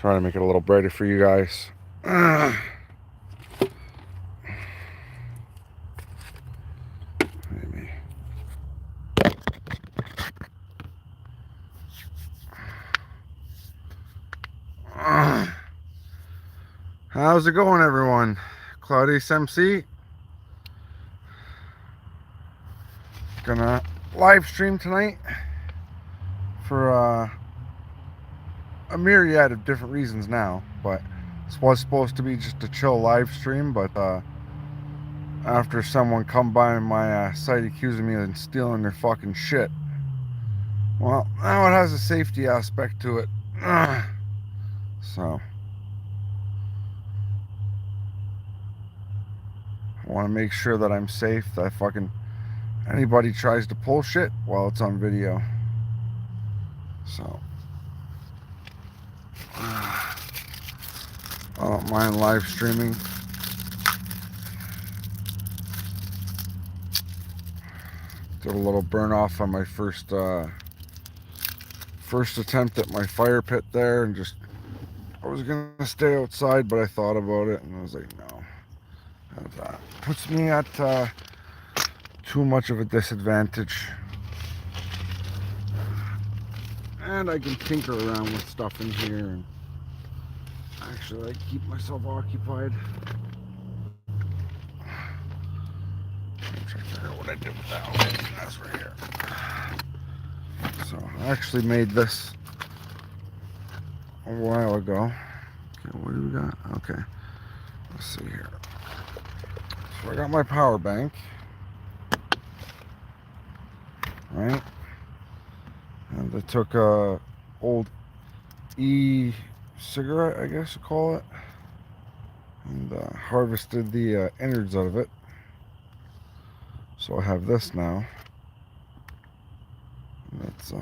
Trying to make it a little brighter for you guys. Maybe. How's it going, everyone? CloudaceMC. Gonna live stream tonight for a myriad of different reasons now, but this was supposed to be just a chill live stream, but after someone come by my site accusing me of stealing their fucking shit, well, now it has a safety aspect to it. So I want to make sure that I'm safe, that fucking anybody tries to pull shit while it's on video. So I don't mind live streaming. Did a little burn off on my first attempt at my fire pit there, and just I was gonna stay outside, but I thought about it and I was like, no, that puts me at too much of a disadvantage. And I can tinker around with stuff in here and actually like keep myself occupied. I'm trying to figure out what I did with that. Okay, that's right here. So I actually made this a while ago. Okay, what do we got? Okay, let's see here. So I got my power bank, right? And I took a old e-cigarette, I guess you call it, and harvested the innards out of it. So I have this now. That's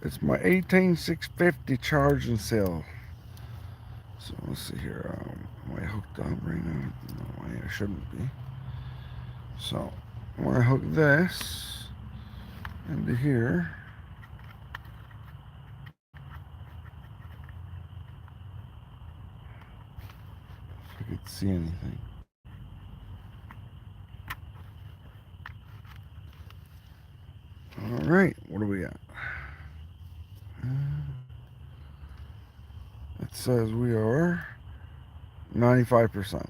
it's my 18650 charge and sale. So let's see here. Am I hooked up right now? No, I shouldn't be. So when I hook this into here, if I could see anything. All right, what do we got? It says we are 95%,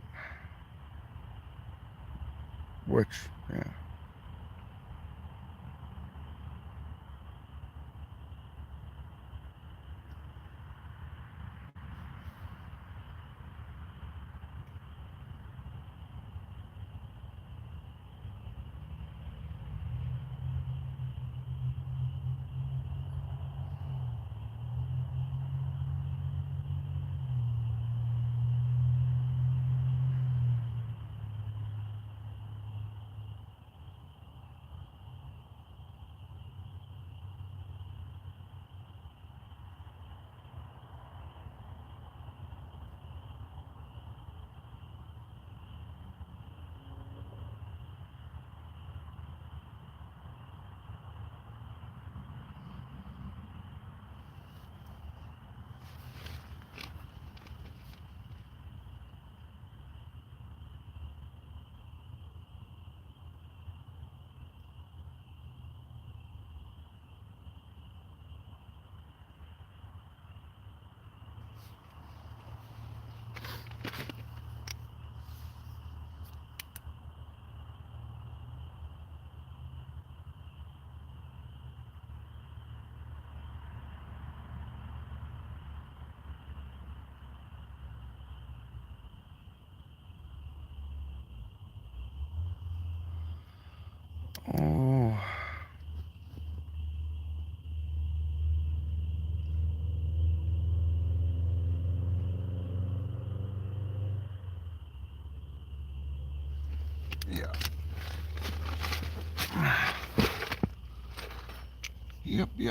which, yeah. Oh. Yeah. Yep.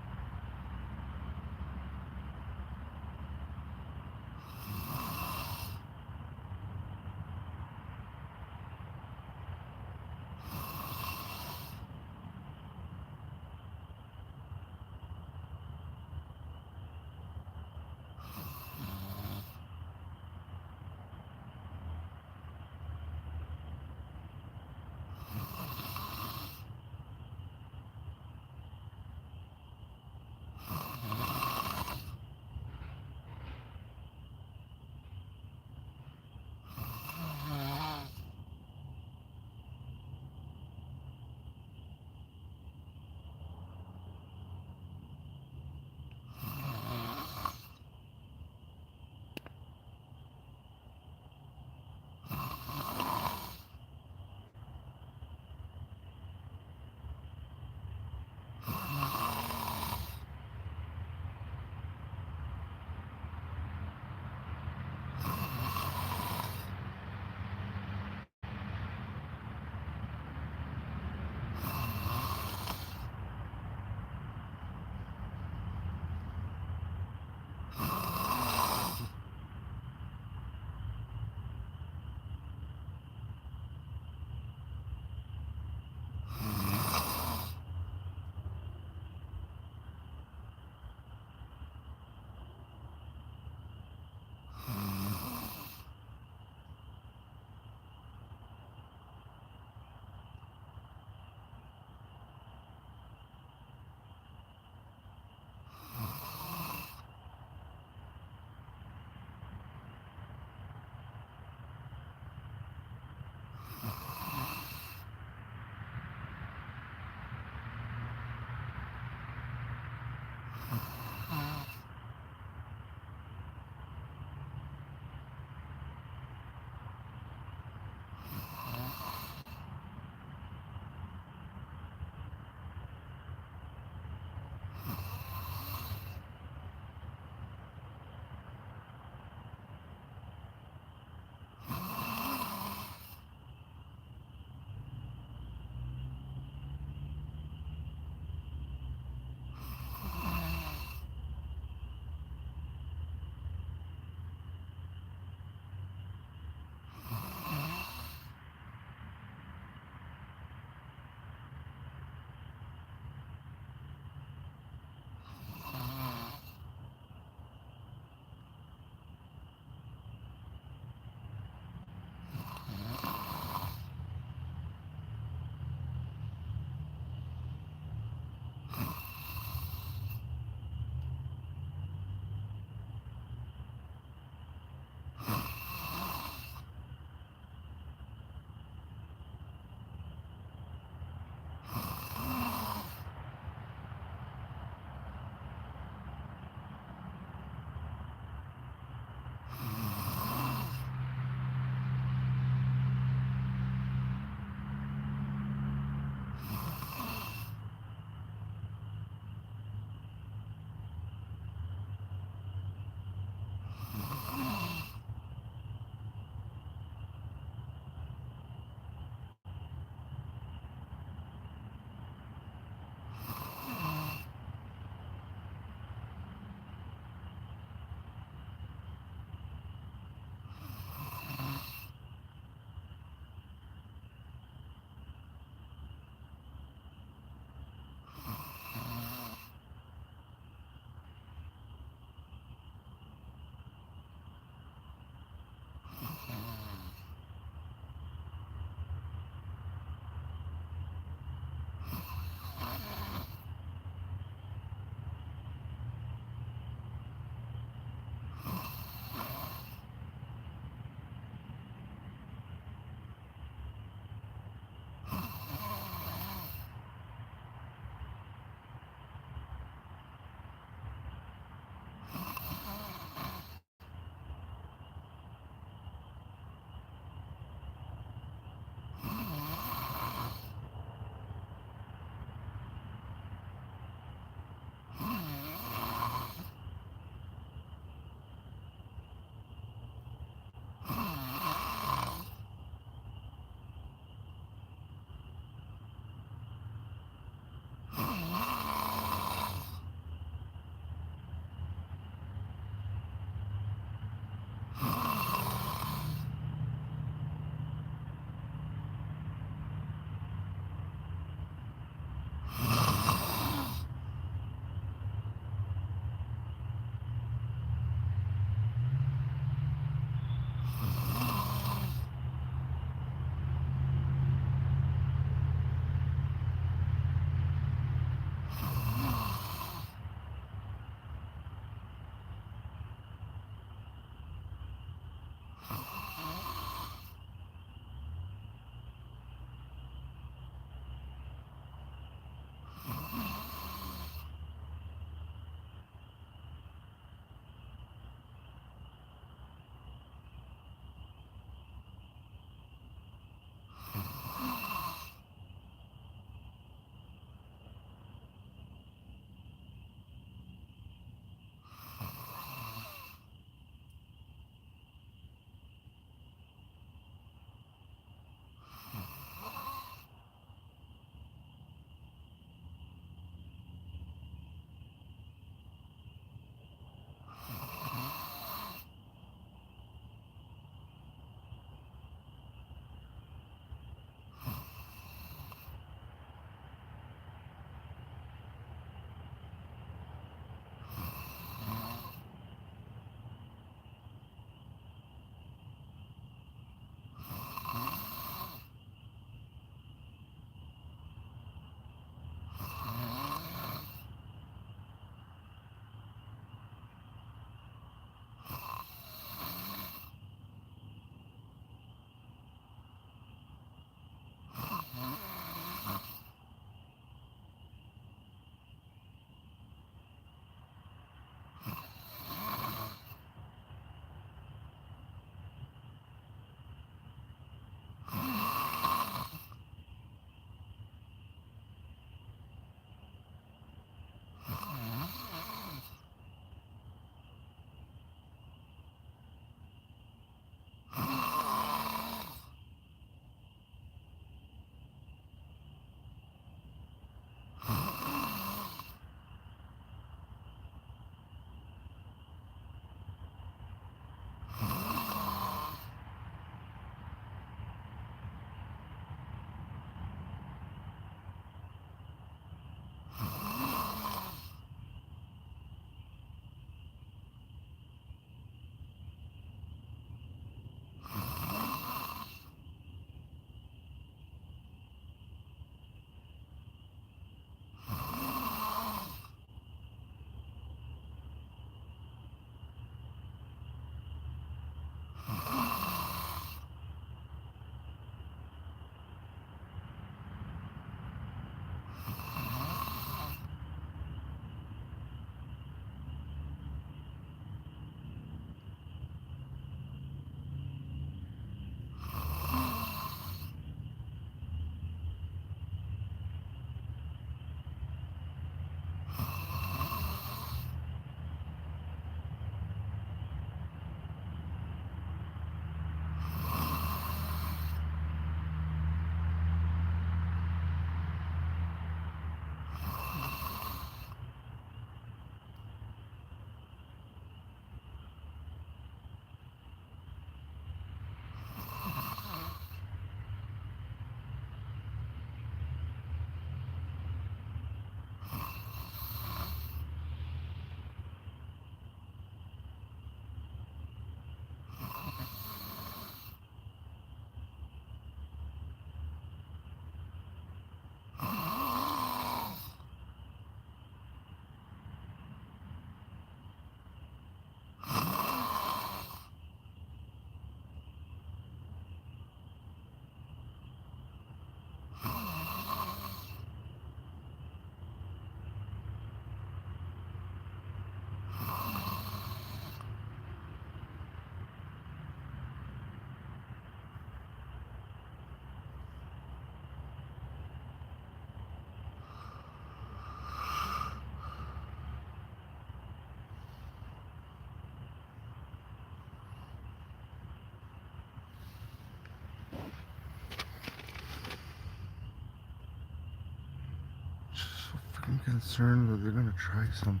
concerned that they're gonna try something.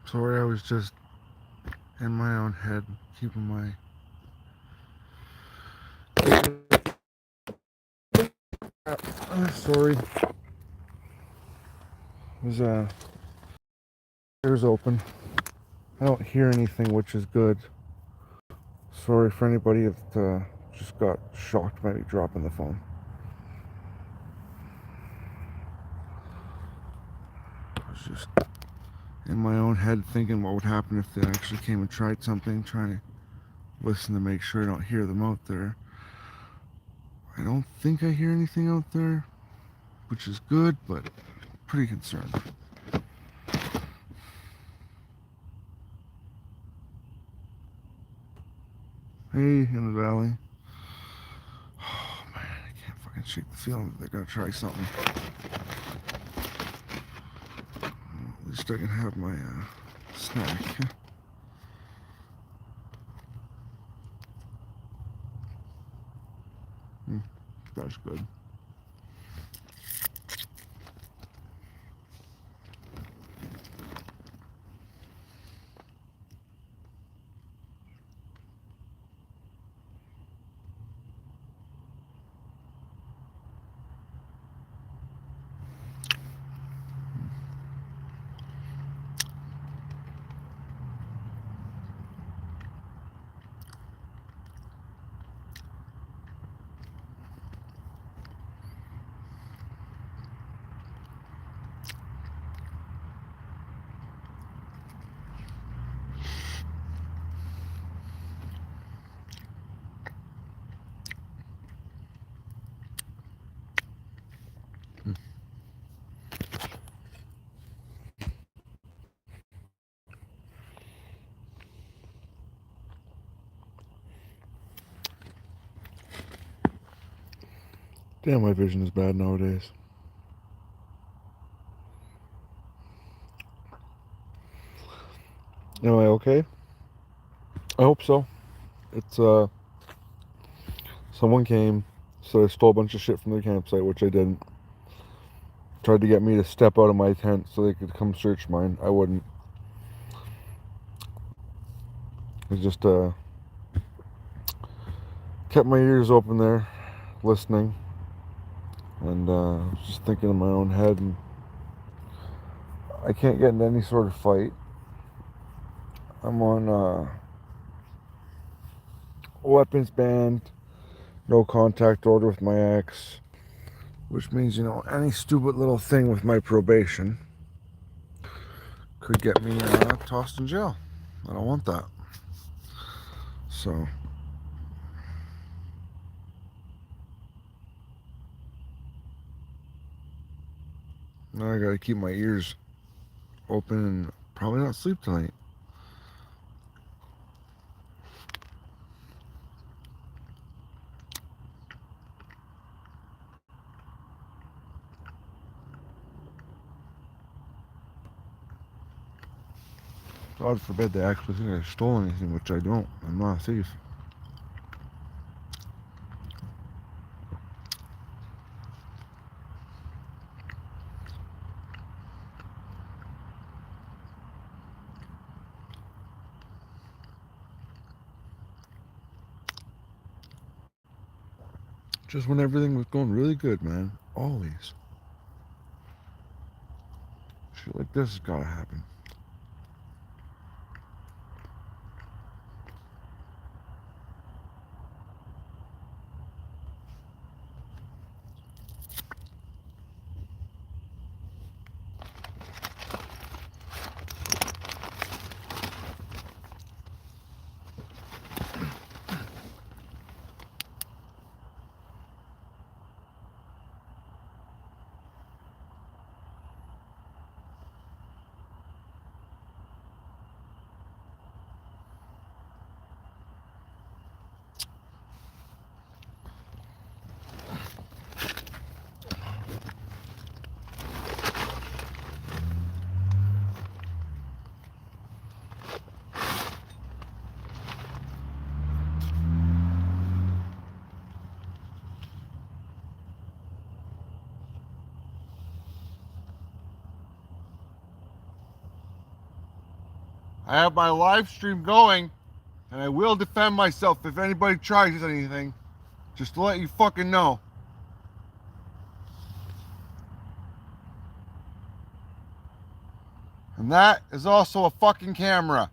Sorry, I was just in my own head, keeping my... sorry. There's doors open. I don't hear anything, which is good. Sorry for anybody that just got shocked by me dropping the phone. I was just in my own head thinking what would happen if they actually came and tried something, trying to listen to make sure I don't hear them out there. I don't think I hear anything out there, which is good, but pretty concerned. Hey, in the valley. Oh man, I can't fucking shake the feeling that they're gonna try something. At least I can have my snack. That's good. Damn, my vision is bad nowadays. Am I okay? I hope so. It's someone came, so I stole a bunch of shit from their campsite, which I didn't. Tried to get me to step out of my tent so they could come search mine. I wouldn't. I just kept my ears open there, listening, and just thinking in my own head. And I can't get into any sort of fight. I'm on weapons banned, no contact order with my ex, which means, you know, any stupid little thing with my probation could get me tossed in jail. I don't want that. So now I gotta keep my ears open and probably not sleep tonight. God forbid they actually think I stole anything, which I don't. I'm not a thief. Just when everything was going really good, man. Always. Shit like this has gotta happen. I have my live stream going, and I will defend myself if anybody tries anything. Just to let you fucking know. And that is also a fucking camera.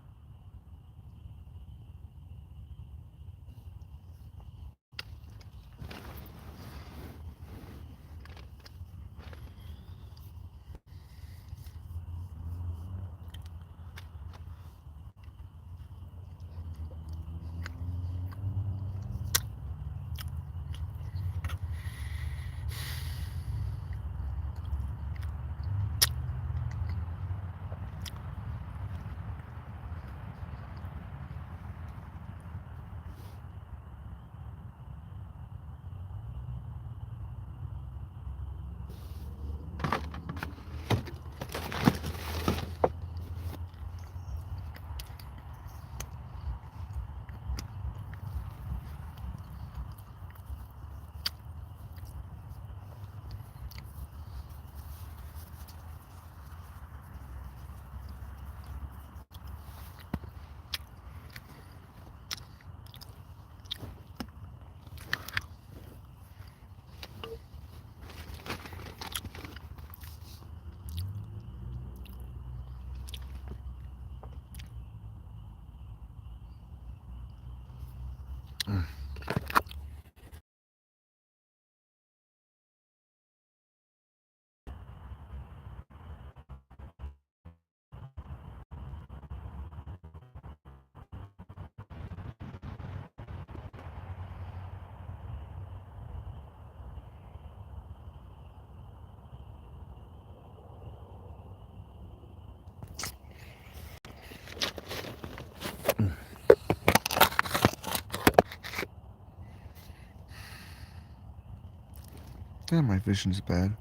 Damn, my vision's bad.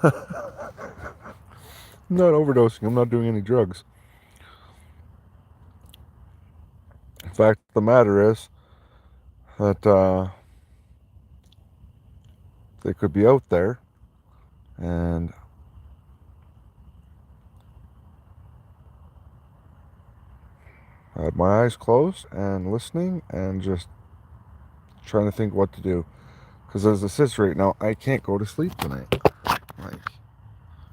I'm not overdosing. I'm not doing any drugs. In fact, the matter is that they could be out there, and I had my eyes closed and listening and just trying to think what to do. Because as it sits right now, I can't go to sleep tonight. Like,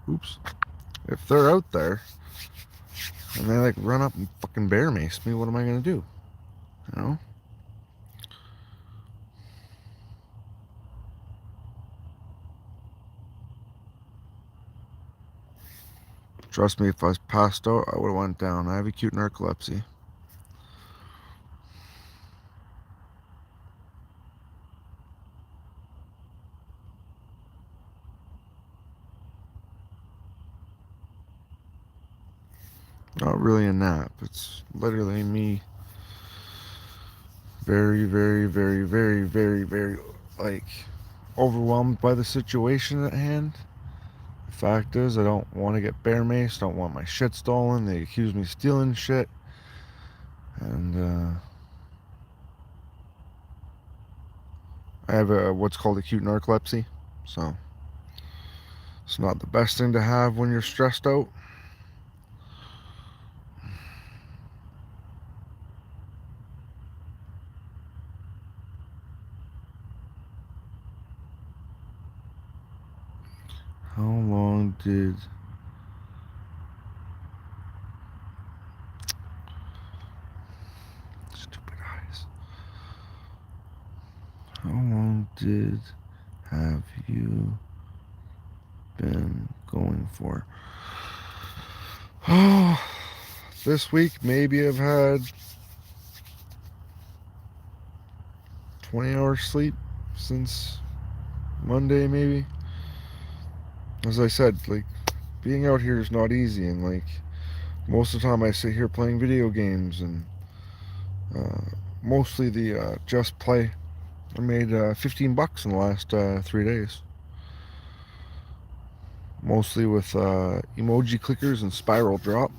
oops. If they're out there and they like run up and fucking bear mace me, what am I gonna do? You know? Trust me, if I was passed out, I would have went down. I have acute narcolepsy. Not really a nap. It's literally me very, very, very, very, very, very, like, overwhelmed by the situation at hand. The fact is, I don't want to get bear maced. Don't want my shit stolen. They accuse me of stealing shit. And, I have what's called acute narcolepsy. So, it's not the best thing to have when you're stressed out. How long did... Stupid eyes. How long did have you been going for? Oh, this week maybe I've had 20 hours sleep since Monday, maybe. As I said, like, being out here is not easy, and like most of the time I sit here playing video games, and mostly the Just Play. I made $15 in the last 3 days, mostly with emoji clickers and spiral drop.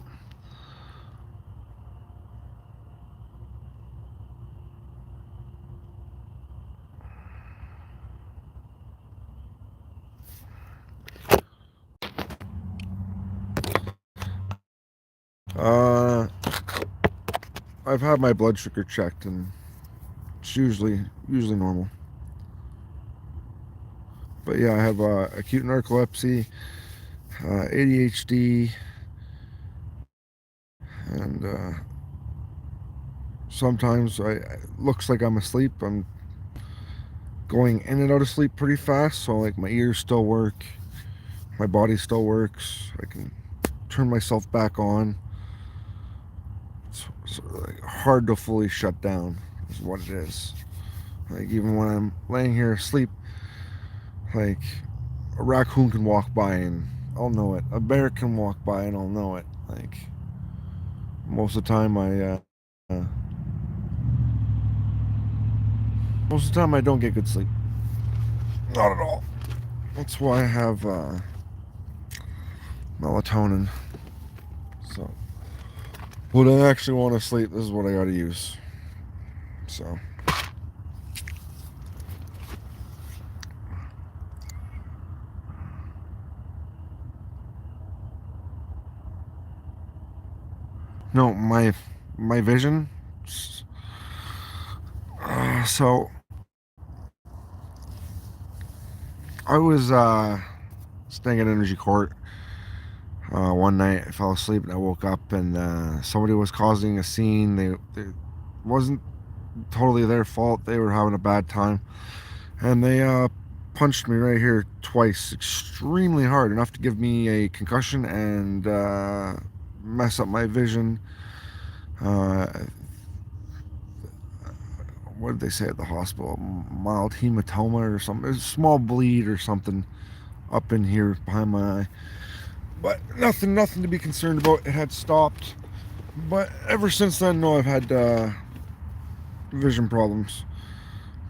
Uh, I've had my blood sugar checked, and it's usually normal. But yeah, I have acute narcolepsy, ADHD, and sometimes it looks like I'm asleep. I'm going in and out of sleep pretty fast, so like my ears still work, my body still works. I can turn myself back on. It's like hard to fully shut down is what it is. Like even when I'm laying here asleep, like a raccoon can walk by and I'll know it. A bear can walk by and I'll know it. Like most of the time I don't get good sleep. Not at all. That's why I have melatonin. So when I actually want to sleep, this is what I gotta use. So no, my vision. So I was staying at Energy Court one night. I fell asleep and I woke up, and somebody was causing a scene. They wasn't totally their fault. They were having a bad time, and they punched me right here twice, extremely hard, enough to give me a concussion and mess up my vision. What did they say at the hospital? Mild hematoma or something. There's a small bleed or something up in here behind my eye. But nothing to be concerned about. It had stopped. But ever since then, no, I've had vision problems.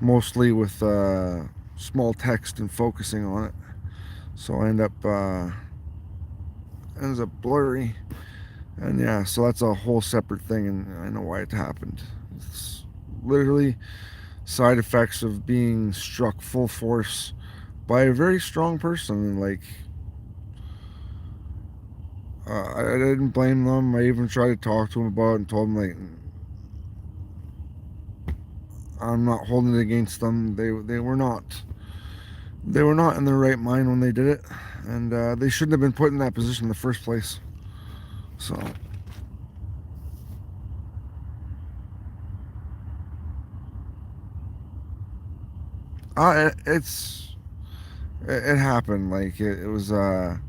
Mostly with small text and focusing on it. So I ends up blurry. And yeah, so that's a whole separate thing, and I know why it happened. It's literally side effects of being struck full force by a very strong person. Like I didn't blame them. I even tried to talk to them about it and told them like I'm not holding it against them. They were not in their right mind when they did it, and they shouldn't have been put in that position in the first place. So it happened. Like it was the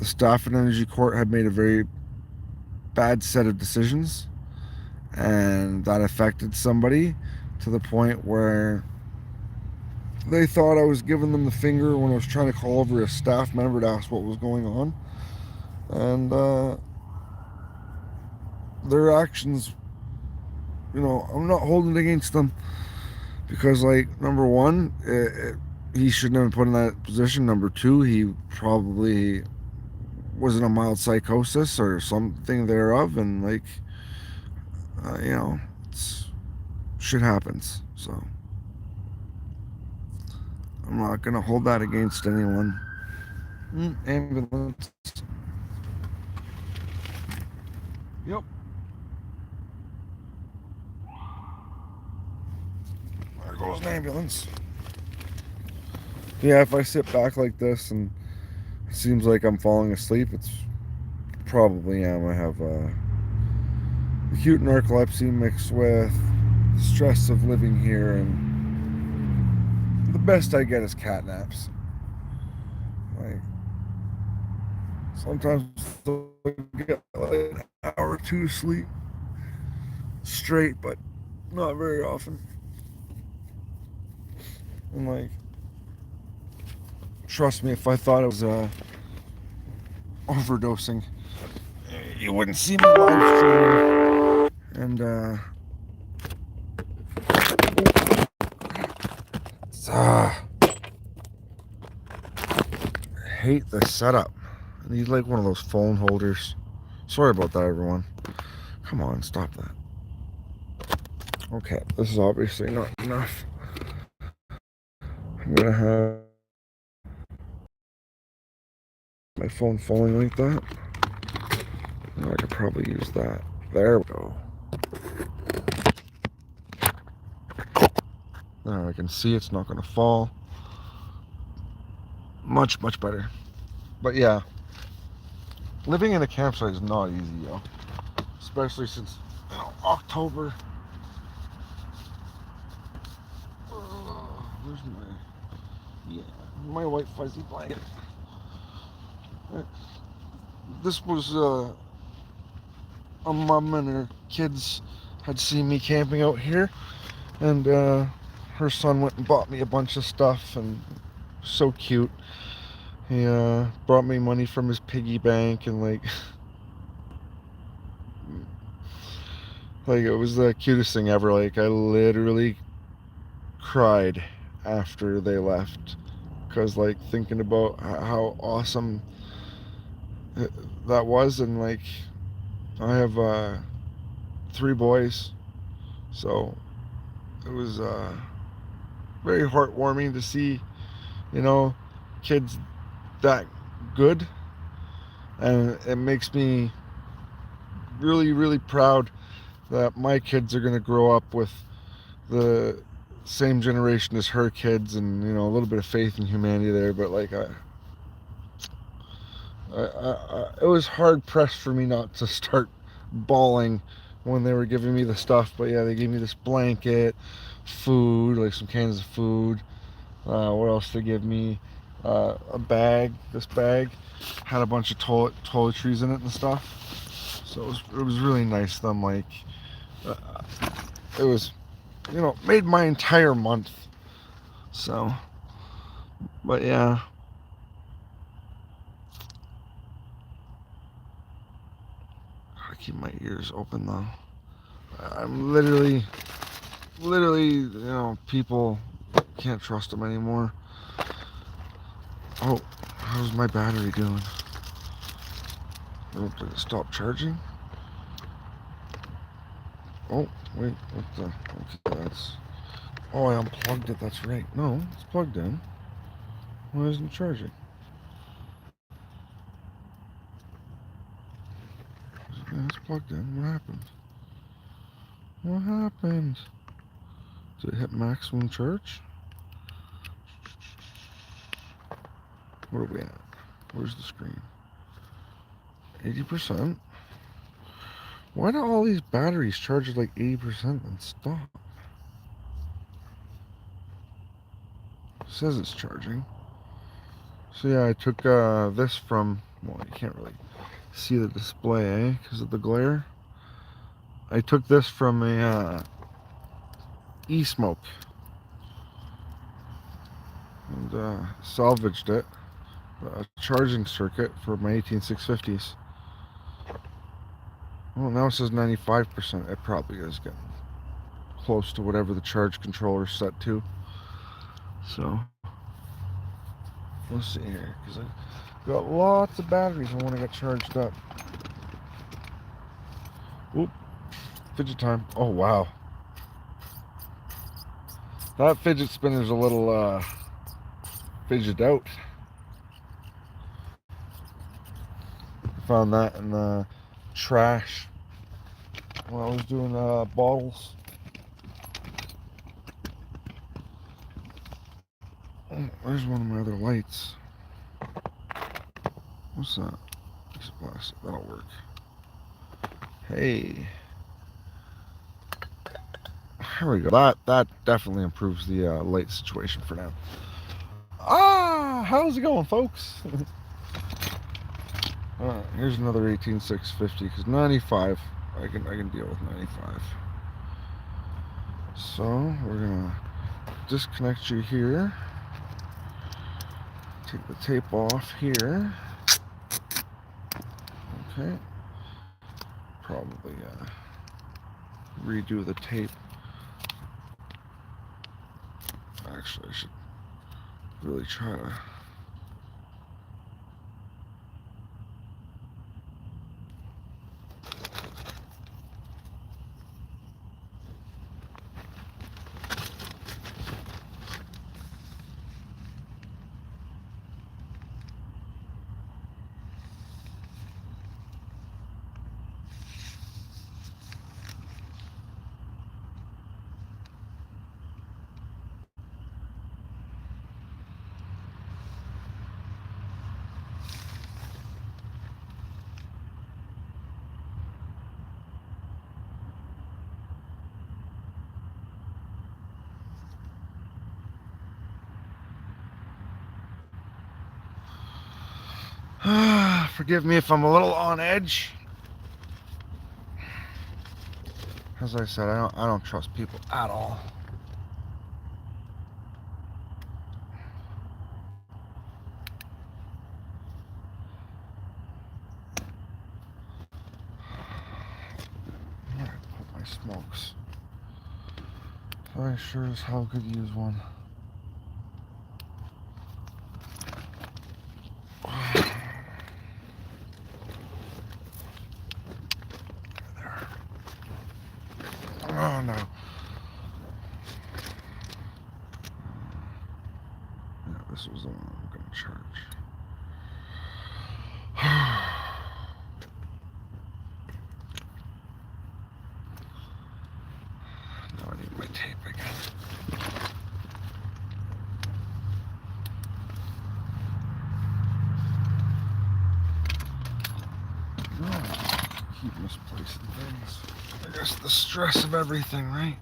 staff at Energy Court had made a very bad set of decisions, and that affected somebody to the point where they thought I was giving them the finger when I was trying to call over a staff member to ask what was going on. And their actions, I'm not holding it against them, because, like, number one, he shouldn't have been put in that position. Number two, he probably was in a mild psychosis or something thereof, and like, it's shit happens. So I'm not gonna hold that against anyone. Ambulance. Yep. There goes an ambulance. Yeah, if I sit back like this and it seems like I'm falling asleep, it's probably am. I have acute narcolepsy mixed with the stress of living here, and the best I get is cat naps. Like sometimes get like an hour or two sleep straight, but not very often. And like, trust me, if I thought it was overdosing, you wouldn't see me live streaming. And I hate the setup. I need like one of those phone holders. Sorry about that, everyone. Come on, stop that. Okay, this is obviously not enough. I'm gonna have my phone falling like that. I could probably use that. There we go. Now I can see it's not gonna fall. Much, much better. But yeah, living in a campsite is not easy, yo. Especially since, you know, October. Where's my white fuzzy blanket? This was a mom and her kids had seen me camping out here, and her son went and bought me a bunch of stuff, and so cute. He brought me money from his piggy bank, and like it was the cutest thing ever. Like, I literally cried after they left, because like thinking about how awesome that was. And like, I have 3 boys, so it was very heartwarming to see, you know, kids that good. And it makes me really, really proud that my kids are going to grow up with the same generation as her kids, and, you know, a little bit of faith in humanity there. But like, it was hard pressed for me not to start bawling when they were giving me the stuff. But yeah, they gave me this blanket, food, like some cans of food. What else they give me? A bag. This bag had a bunch of toiletries in it and stuff. So it was really nice of them. Like, it was, you know, made my entire month. So, but yeah. Gotta keep my ears open though. I'm literally, you know, people can't trust them anymore. Oh, how's my battery doing? Oh, did it stop charging? Oh, wait, what the? Okay, that's... Oh, I unplugged it, that's right. No, it's plugged in. Why isn't it charging? Yeah, it's plugged in. What happened? What happened? Did it hit maximum charge? What are we at? Where's the screen? 80%? Why do all these batteries charge at like 80% and stop? It says it's charging. So yeah, I took this from, well, you can't really see the display, because of the glare. I took this from a e-smoke and salvaged it, a charging circuit for my 18650s. Well, now it says 95%. It probably is getting close to whatever the charge controller is set to. So let's see here, because I've got lots of batteries I want to get charged up. Oop, fidget time. Oh wow, that fidget spinner's a little fidgeted out. Found that in the trash when I was doing bottles. Oh, there's one of my other lights. What's that? Piece of plastic. That'll work. Hey. There we go. That definitely improves the light situation for now. How's it going, folks? Here's another 18650 because 95 I can deal with 95. So we're gonna disconnect you here. Take the tape off here. Okay. Probably redo the tape. Actually, I should really try to. Forgive me if I'm a little on edge. As I said, I don't trust people at all. Where did I put my smokes? I sure as hell could use one. There. Oh no. Yeah, this was the one I'm gonna charge. Now I need my tape again. Oh, keep misplacing things. I guess the stress of everything, right?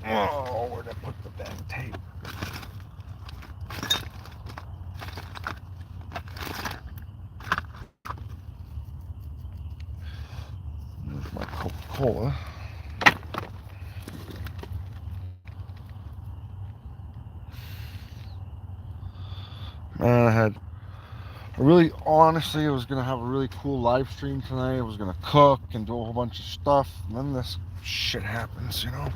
Oh, where'd I put the damn tape? There's my Coca-Cola. Man, honestly, I was gonna have a really cool live stream tonight. I was gonna cook and do a whole bunch of stuff, and then this shit happens, you know?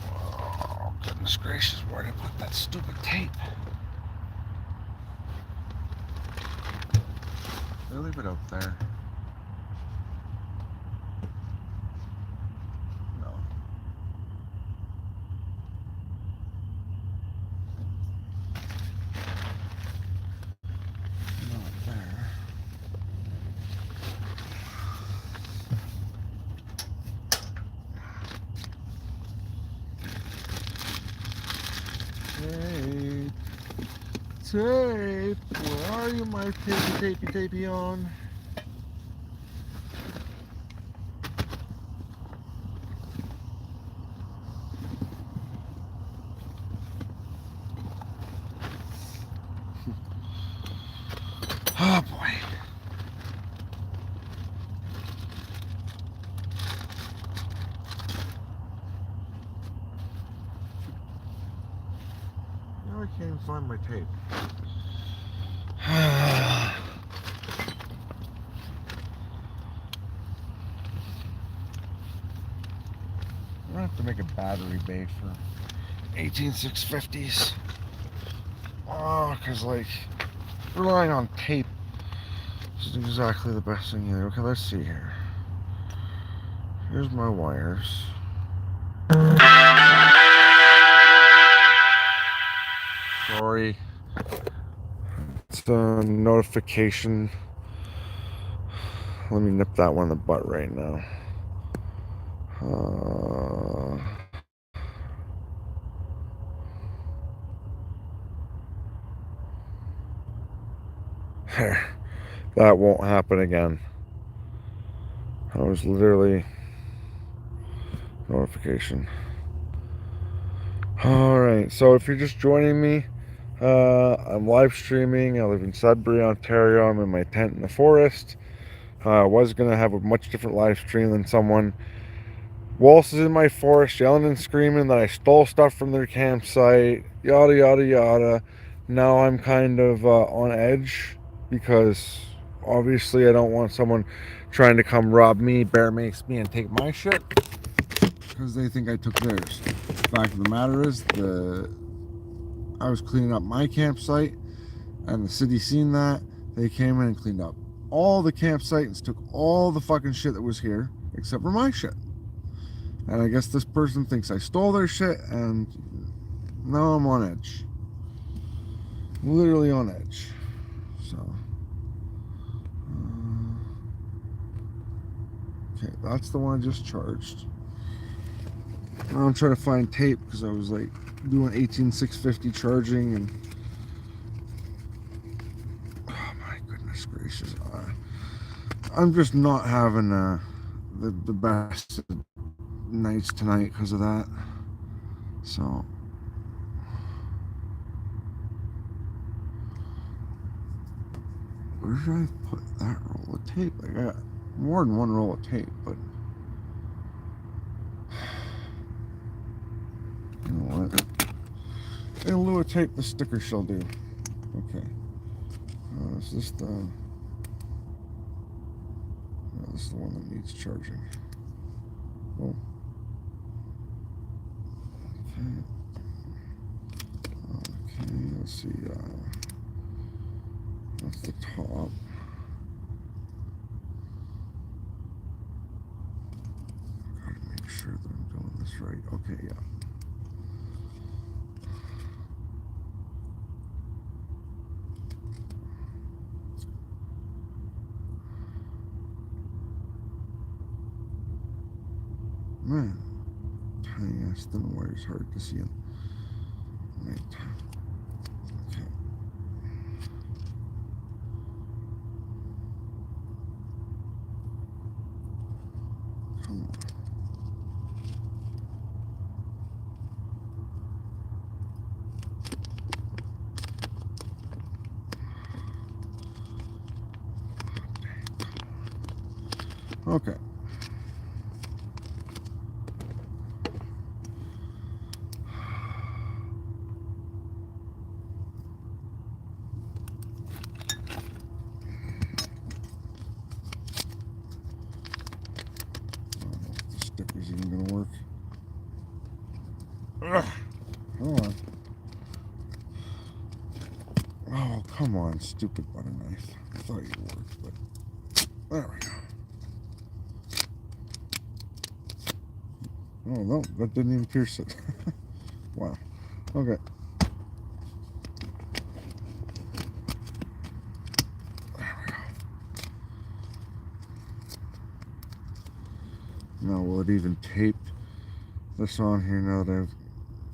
Oh, goodness gracious, where'd I put that stupid tape? I'll leave it out there. No. Not there. Tape, where are you, my tapey on? Oh boy. Now I can't even find my tape. I'm gonna have to make a battery bay for 18650s. Oh, because like relying on tape isn't exactly the best thing either. Okay, let's see here. Here's my wires. Sorry. It's a notification. Let me nip that one in the butt right now. That won't happen again. I was literally notification. Alright, so if you're just joining me, I'm live streaming. I live in Sudbury, Ontario. I'm in my tent in the forest. I was going to have a much different live stream than someone whilst is in my forest yelling and screaming that I stole stuff from their campsite, yada yada yada. Now I'm kind of on edge because obviously I don't want someone trying to come rob me, bear mace me, and take my shit because they think I took theirs. The fact of the matter is, I was cleaning up my campsite, and the city seen that. They came in and cleaned up all the campsite and took all the fucking shit that was here, except for my shit. And I guess this person thinks I stole their shit, and now I'm on edge. Literally on edge. So, okay, that's the one I just charged. Now I'm trying to find tape because I was like doing 18650 charging, and oh my goodness gracious, I'm just not having the best nights tonight because of that. So where should I put that roll of tape? I got more than one roll of tape, but you know what? In lieu of tape, the sticker shall do. Okay. Is this the? No, this is the one that needs charging. Oh. Okay. Let's see. That's the top. Gotta make sure that I'm doing this right. Okay. Yeah. Man, tiny ass thin wire is hard to see in nighttime. Okay. Come on. Okay. The sticker's even gonna work. Ugh. Come on. Oh, come on, stupid butter knife. I thought you worked, but there we go. Oh, no, that didn't even pierce it. Wow. Okay. There we go. Now, will it even tape this on here now that I've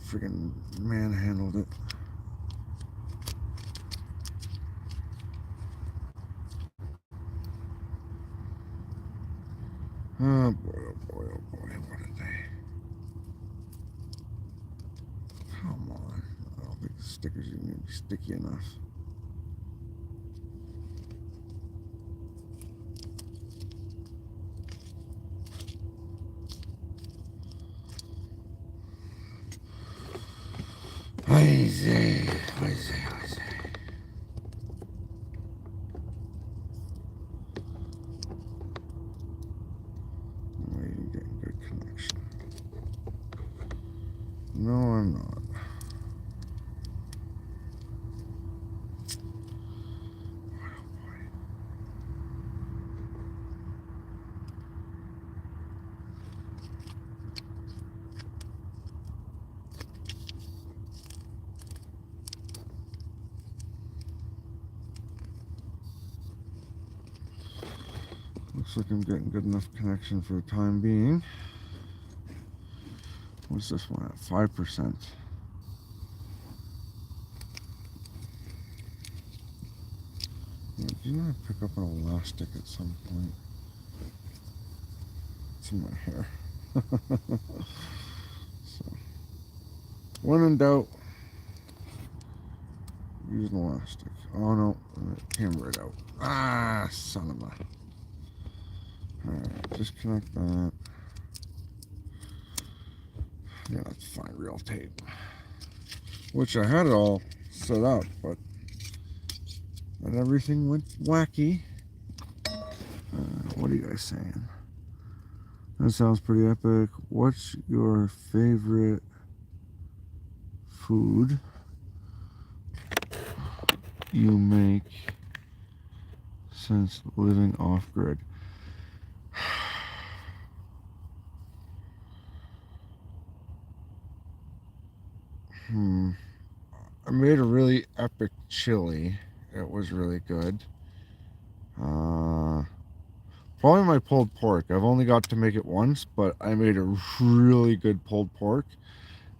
freaking manhandled it? Oh boy, oh boy, oh boy, what a day. Come on. I don't think the sticker's even going to be sticky enough. Easy. I'm even getting good connection. No, I'm not. Looks like I'm getting good enough connection for the time being. What's this one at? 5%. Didn't I pick up an elastic at some point? It's in my hair. So, When in doubt, use an elastic. Oh no, it came right out. Ah, son of a. Alright, disconnect that. Yeah, that's fine, real tape. Which I had it all set up, but everything went wacky. What are you guys saying? That sounds pretty epic. What's your favorite food you make since living off grid? I made a really epic chili. It was really good. Probably my pulled pork. I've only got to make it once, but I made a really good pulled pork.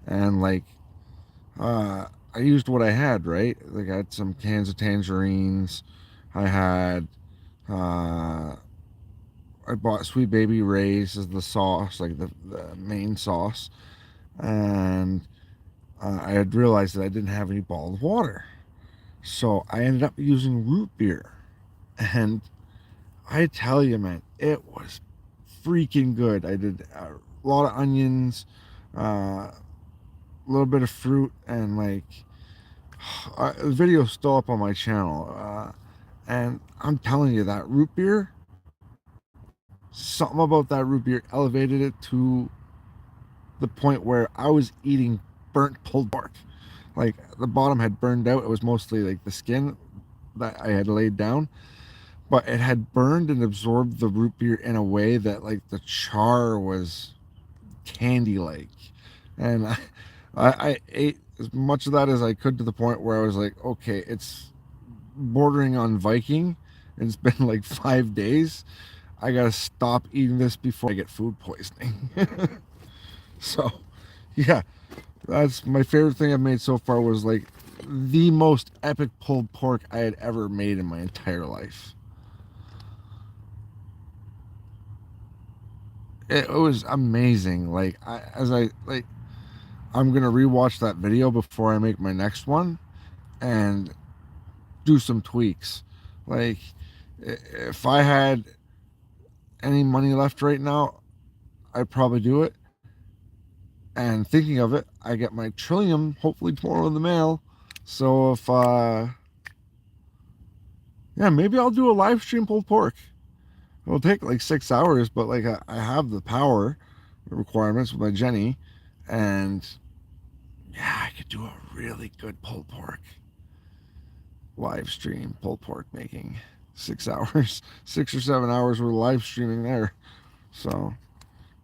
And like, I used what I had, right? Like I had some cans of tangerines. I had, I bought Sweet Baby Ray's as the sauce, like the main sauce. And I had realized that I didn't have any bottled water. So I ended up using root beer. And I tell you, man, it was freaking good. I did a lot of onions, a little bit of fruit, and like the video's still up on my channel. And I'm telling you, that root beer, something about that root beer elevated it to the point where I was eating burnt pulled pork. Like the bottom had burned out. It was mostly like the skin that I had laid down, but it had burned and absorbed the root beer in a way that like the char was candy like. And I ate as much of that as I could to the point where I was like, okay, it's bordering on Viking. It's been like 5 days. I gotta stop eating this before I get food poisoning. So, yeah, that's my favorite thing I've made so far. Was like the most epic pulled pork I had ever made in my entire life. It was amazing. Like I'm gonna rewatch that video before I make my next one and do some tweaks. Like if I had any money left right now, I'd probably do it. And thinking of it, I get my Trillium hopefully tomorrow in the mail. So if yeah, maybe I'll do a live stream pulled pork. It'll take like 6 hours, but like I have the power requirements with my Jenny, and yeah, I could do a really good pulled pork live stream pulled pork making. 6 hours, 6 or 7 hours worth of live streaming there. So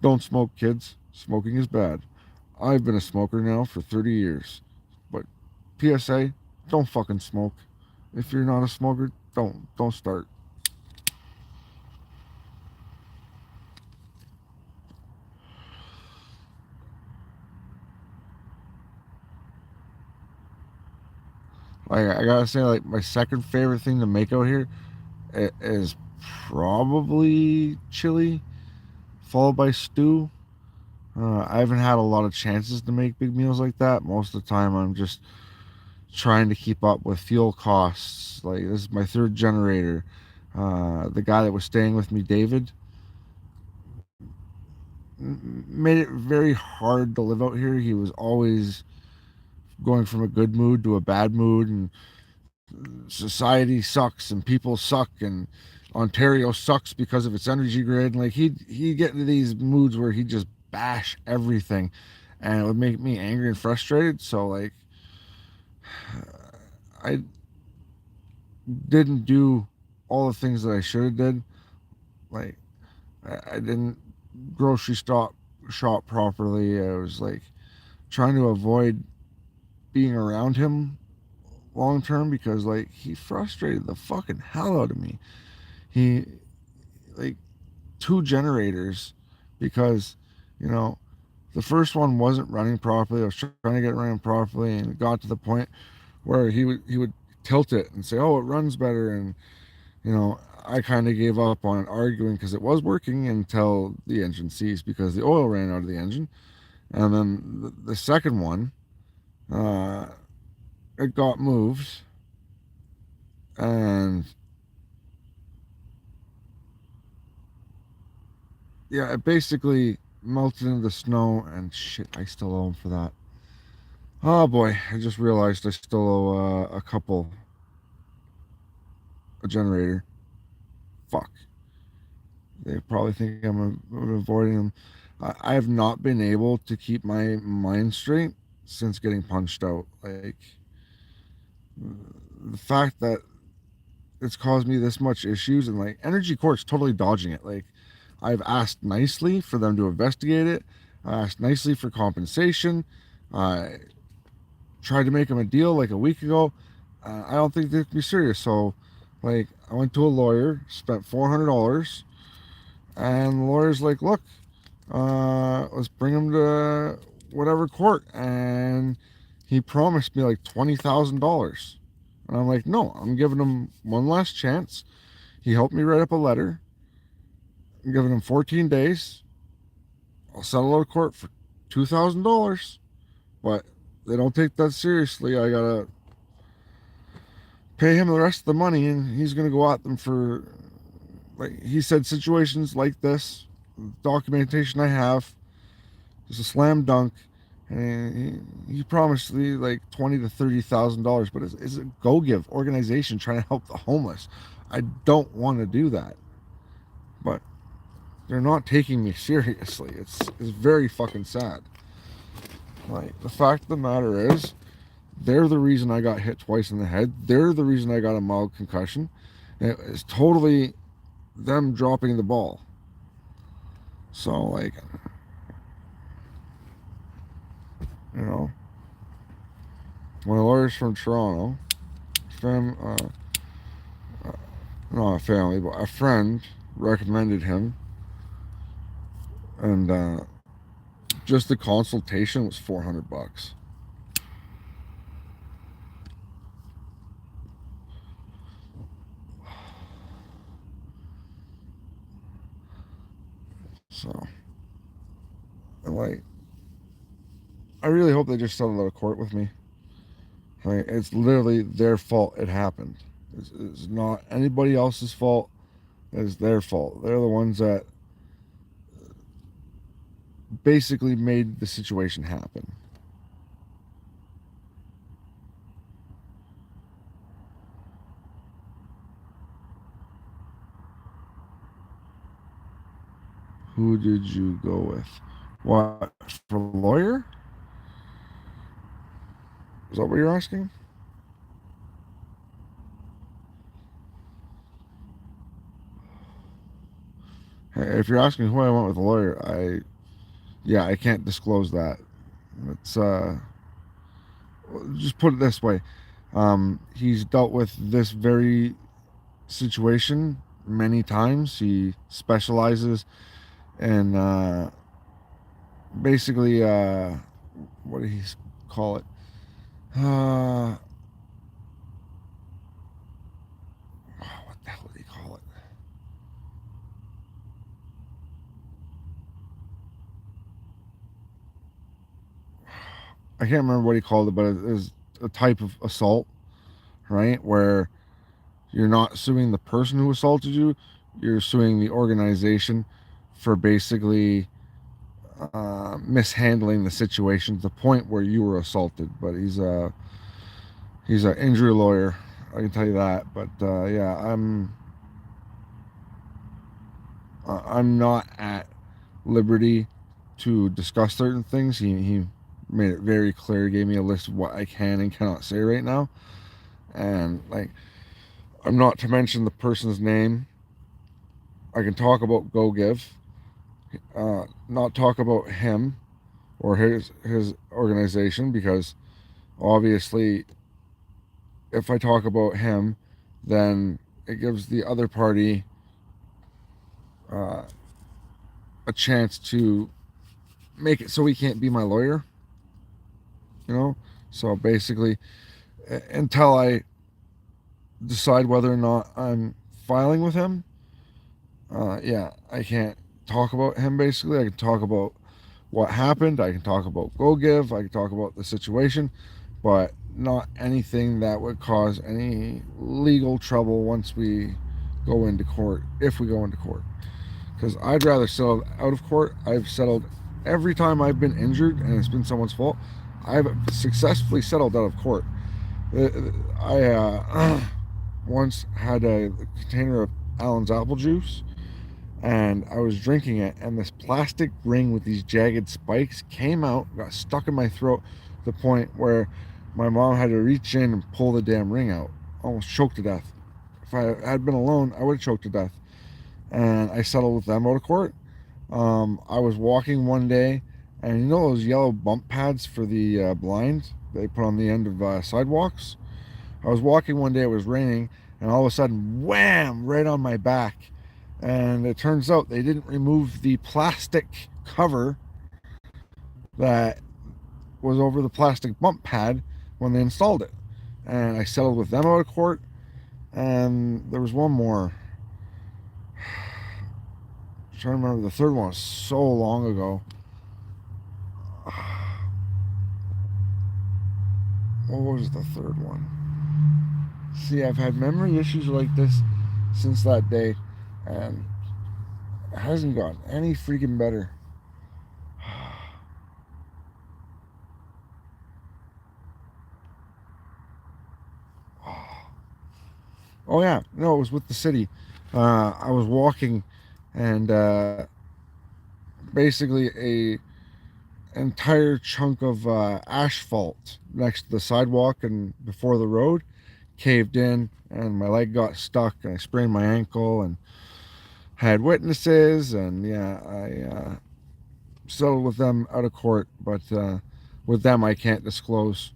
don't smoke, kids. Smoking is bad. I've been a smoker now for 30 years. But PSA, don't fucking smoke. If you're not a smoker, don't start. Like I gotta say, like my second favorite thing to make out here is probably chili, followed by stew. I haven't had a lot of chances to make big meals like that. Most of the time, I'm just trying to keep up with fuel costs. Like this is my third generator. The guy that was staying with me, David, made it very hard to live out here. He was always going from a good mood to a bad mood, and society sucks and people suck and Ontario sucks because of its energy grid. And like he'd get into these moods where he'd just bash everything, and it would make me angry and frustrated. So like I didn't do all the things that I should have did. Like I didn't grocery shop properly. I was like trying to avoid being around him long term because like he frustrated the fucking hell out of me. He like two generators because you know the first one wasn't running properly. I was trying to get it running properly, and it got to the point where he would tilt it and say, "Oh, it runs better," and I kind of gave up on it, arguing because it was working until the engine ceased because the oil ran out of the engine. And then the second one, uh, it got moved, and yeah, it basically melted into the snow, and shit, I still owe him for that. Oh boy, I just realized I still owe a couple a generator. Fuck. They probably think I'm avoiding them. I have not been able to keep my mind straight since getting punched out. Like, the fact that it's caused me this much issues, and like Energy Court's totally dodging it. Like, I've asked nicely for them to investigate it. I asked nicely for compensation. I tried to make them a deal like a week ago. I don't think they can be serious. So, like, I went to a lawyer, spent $400, and the lawyer's like, "Look, let's bring him to whatever court," and he promised me like $20,000, and I'm like, "No, I'm giving him one last chance." He helped me write up a letter. I'm giving him 14 days. I'll settle out of court for $2,000, but they don't take that seriously. I gotta pay him the rest of the money, and he's gonna go at them for, like he said, situations like this. Documentation I have is a slam dunk, and he promised me like $20,000 to $30,000, but it's a Go Give organization trying to help the homeless. I don't want to do that, but they're not taking me seriously. It's very fucking sad. Like, the fact of the matter is, they're the reason I got hit twice in the head. They're the reason I got a mild concussion. It's totally them dropping the ball. So, like, you know, my lawyer's from Toronto. Fam, not a family, but a friend recommended him, and just the consultation was $400. So, like, I really hope they just settle out of court with me. Like, it's literally their fault it happened. It's not anybody else's fault. It's their fault. They're the ones that basically made the situation happen. Who did you go with? What, for lawyer? Is that what you're asking? Hey, if you're asking who I went with a lawyer, I can't disclose that. It's just put it this way. He's dealt with this very situation many times. He specializes in basically what do he call it? Uh, what the hell did he call it? I can't remember what he called it, but it is a type of assault, right? Where you're not suing the person who assaulted you, you're suing the organization for basically mishandling the situation to the point where you were assaulted. But he's an injury lawyer, I can tell you that. But yeah, I'm not at liberty to discuss certain things. He made it very clear, gave me a list of what I can and cannot say right now, and like, I'm not to mention the person's name. I can talk about Go Give, not talk about him or his organization, because obviously, if I talk about him, then it gives the other party uh, a chance to make it so he can't be my lawyer. You know, so basically, until I decide whether or not I'm filing with him, yeah, I can't talk about him. Basically, I can talk about what happened. I can talk about Go Give. I can talk about the situation, but not anything that would cause any legal trouble once we go into court, if we go into court. Because I'd rather settle out of court. I've settled every time I've been injured and it's been someone's fault. I've successfully settled out of court. I once had a container of Allen's apple juice, and I was drinking it, and this plastic ring with these jagged spikes came out, got stuck in my throat to the point where my mom had to reach in and pull the damn ring out. Almost choked to death. If I had been alone, I would have choked to death. And I settled with them out of court. I was walking one day, and you know those yellow bump pads for the blind they put on the end of sidewalks? I was walking one day, it was raining, and all of a sudden, wham, right on my back. And it turns out they didn't remove the plastic cover that was over the plastic bump pad when they installed it. And I settled with them out of court. And there was one more. I'm trying to remember. The third one was so long ago. What was the third one? See, I've had memory issues like this since that day, and it hasn't gotten any freaking better. Oh yeah, no, it was with the city. I was walking, and basically a entire chunk of asphalt next to the sidewalk and before the road caved in, and my leg got stuck, and I sprained my ankle, and had witnesses, and yeah, I settled with them out of court, but with them I can't disclose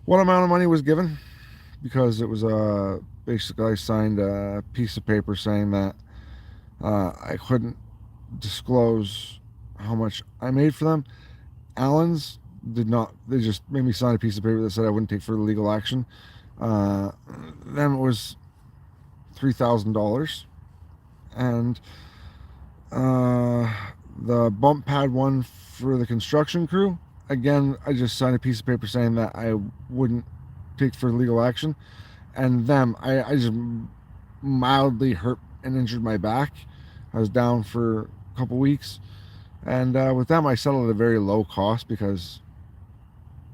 what amount of money was given, because it was basically I signed a piece of paper saying that I couldn't disclose how much I made for them. Allen's did not. They just made me sign a piece of paper that said I wouldn't take further legal action. Them it was $3,000, and the bump pad one for the construction crew. Again, I just signed a piece of paper saying that I wouldn't take further legal action. And them, I just mildly hurt and injured my back. I was down for a couple weeks, and with them I settled at a very low cost because,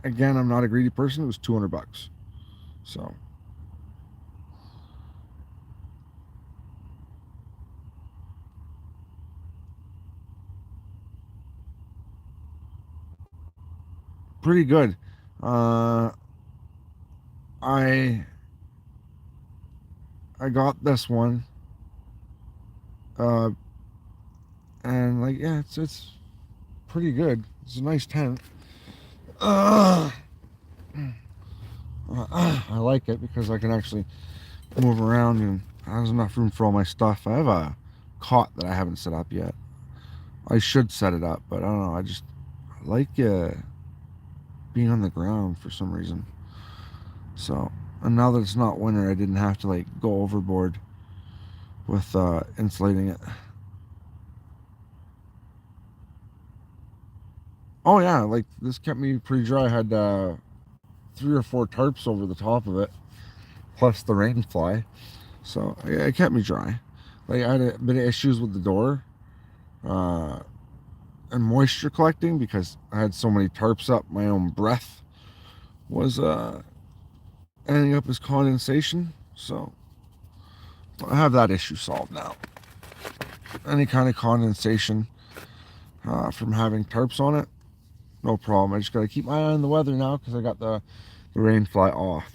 again, I'm not a greedy person. It was $200, so. Pretty good. I got this one, and like, yeah, it's pretty good. It's a nice tent. I like it because I can actually move around, and there's enough room for all my stuff. I have a cot that I haven't set up yet. I should set it up, but I don't know. I just like being on the ground for some reason. So, and now that it's not winter, I didn't have to like go overboard with insulating it. Oh yeah, like this kept me pretty dry. I had 3 or 4 tarps over the top of it, plus the rain fly, so yeah, it kept me dry. Like I had a bit of issues with the door and moisture collecting because I had so many tarps up. My own breath was ending up as condensation, so I have that issue solved now. Any kind of condensation from having tarps on it, no problem. I just gotta keep my eye on the weather now because I got the rain fly off.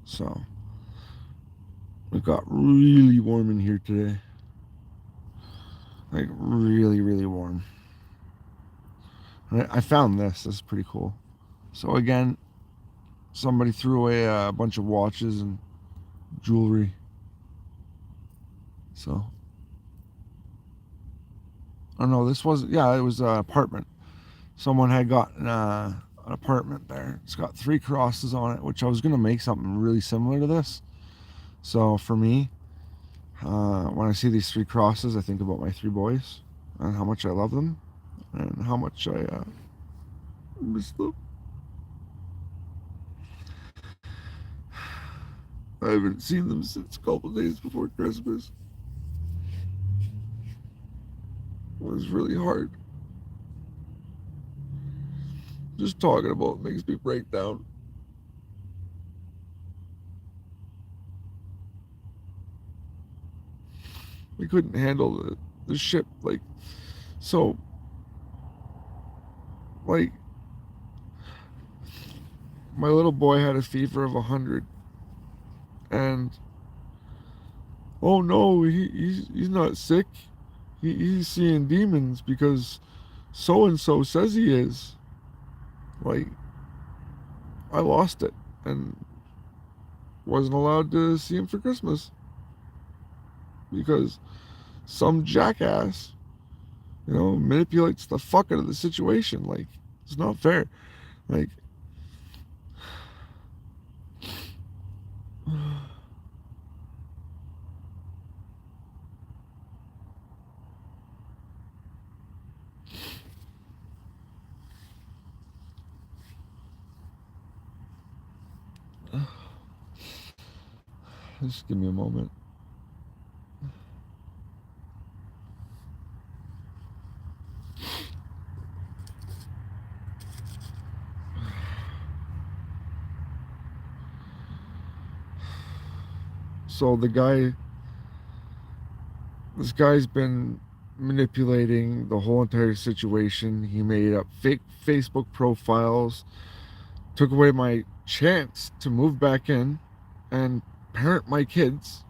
So it got really warm in here today, like really, really warm. And I found this is pretty cool. So again, somebody threw away a bunch of watches and jewelry, so oh no, this was, yeah, it was an apartment. Someone had gotten an apartment there. It's got 3 crosses on it, which I was gonna make something really similar to this. So for me, when I see these 3 crosses, I think about my 3 boys and how much I love them. and how much I miss them. I haven't seen them since a couple days before Christmas. It was really hard. Just talking about it makes me break down. We couldn't handle the ship. So, like, my little boy had a fever of 100, and oh no, he's not sick. He's seeing demons because so and so says he is. Like, I lost it and wasn't allowed to see him for Christmas because some jackass, manipulates the fuck out of the situation. Like, it's not fair. Like, just give me a moment. So this guy's been manipulating the whole entire situation. He made up fake Facebook profiles, took away my chance to move back in and parent my kids.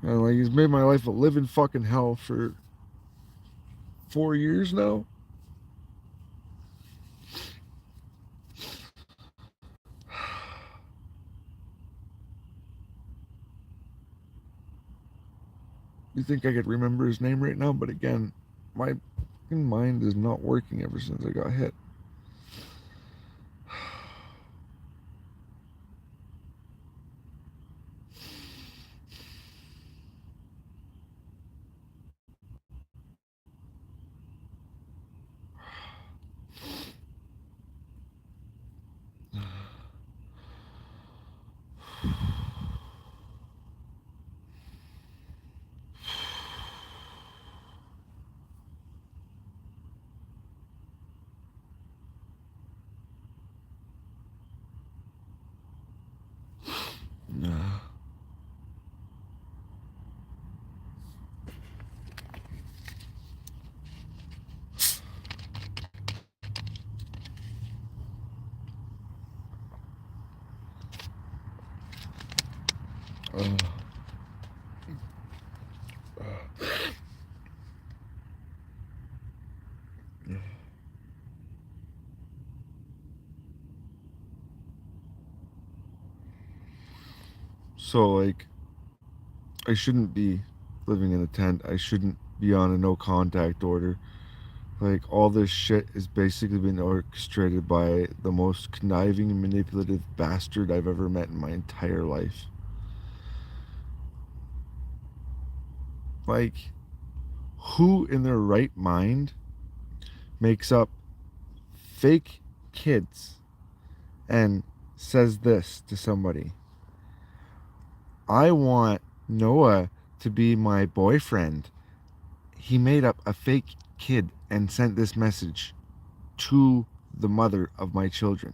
And like, he's made my life a living fucking hell for 4 years now. You think I could remember his name right now, but again, my mind is not working ever since I got hit. So, like, I shouldn't be living in a tent. I shouldn't be on a no contact order. Like, all this shit is basically been orchestrated by the most conniving and manipulative bastard I've ever met in my entire life. Like, who in their right mind makes up fake kids and says this to somebody? I want Noah to be my boyfriend. He made up a fake kid and sent this message to the mother of my children.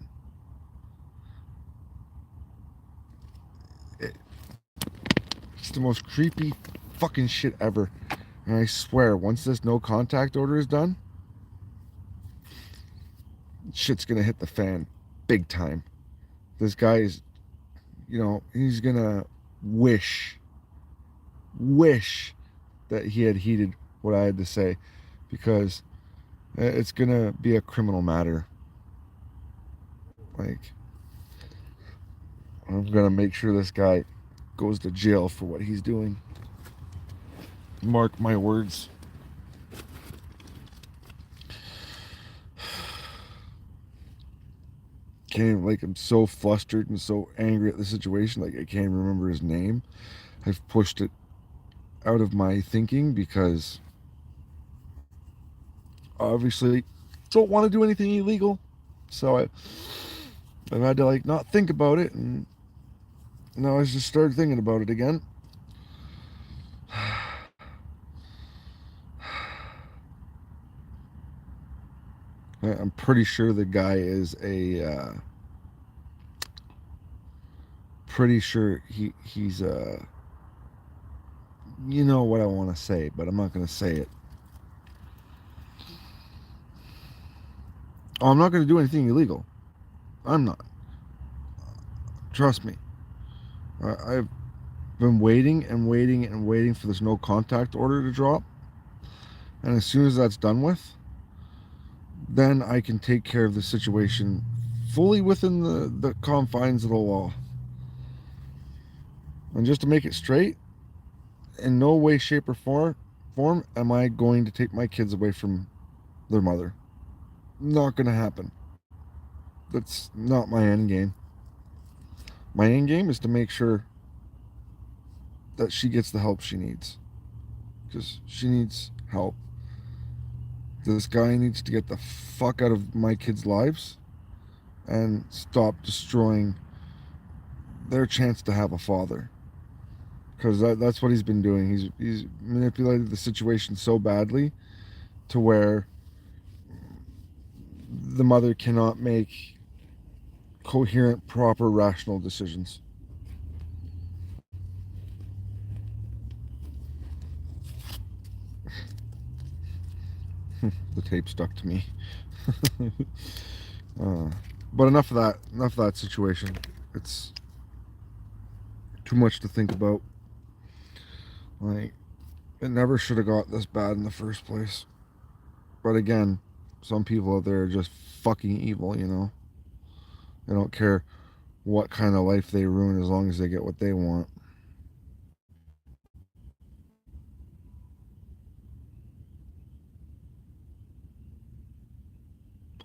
It's the most creepy fucking shit ever. And I swear, once this no contact order is done, shit's gonna hit the fan big time. This guy is, he's gonna wish that he had heeded what I had to say, because it's gonna be a criminal matter. Like, I'm gonna make sure this guy goes to jail for what he's doing. Mark my words. I'm so flustered and so angry at the situation. Like, I can't remember his name. I've pushed it out of my thinking because obviously don't want to do anything illegal, so I've had to like not think about it, and now I just started thinking about it again. I'm pretty sure the guy is pretty sure he's you know what I want to say, but I'm not going to say it. Oh, I'm not going to do anything illegal. I'm not. Trust me. I've been waiting and waiting and waiting for this no contact order to drop. And as soon as that's done with, then I can take care of the situation fully within the confines of the law. And just to make it straight, in no way, shape, or form am I going to take my kids away from their mother. Not going to happen. That's not my end game. My end game is to make sure that she gets the help she needs. Because she needs help. This guy needs to get the fuck out of my kids' lives and stop destroying their chance to have a father. Because that's what he's been doing. He's manipulated the situation so badly to where the mother cannot make coherent, proper, rational decisions. The tape stuck to me. But enough of that. Enough of that situation. It's too much to think about. Like, it never should have got this bad in the first place. But again, some people out there are just fucking evil, you know? They don't care what kind of life they ruin as long as they get what they want.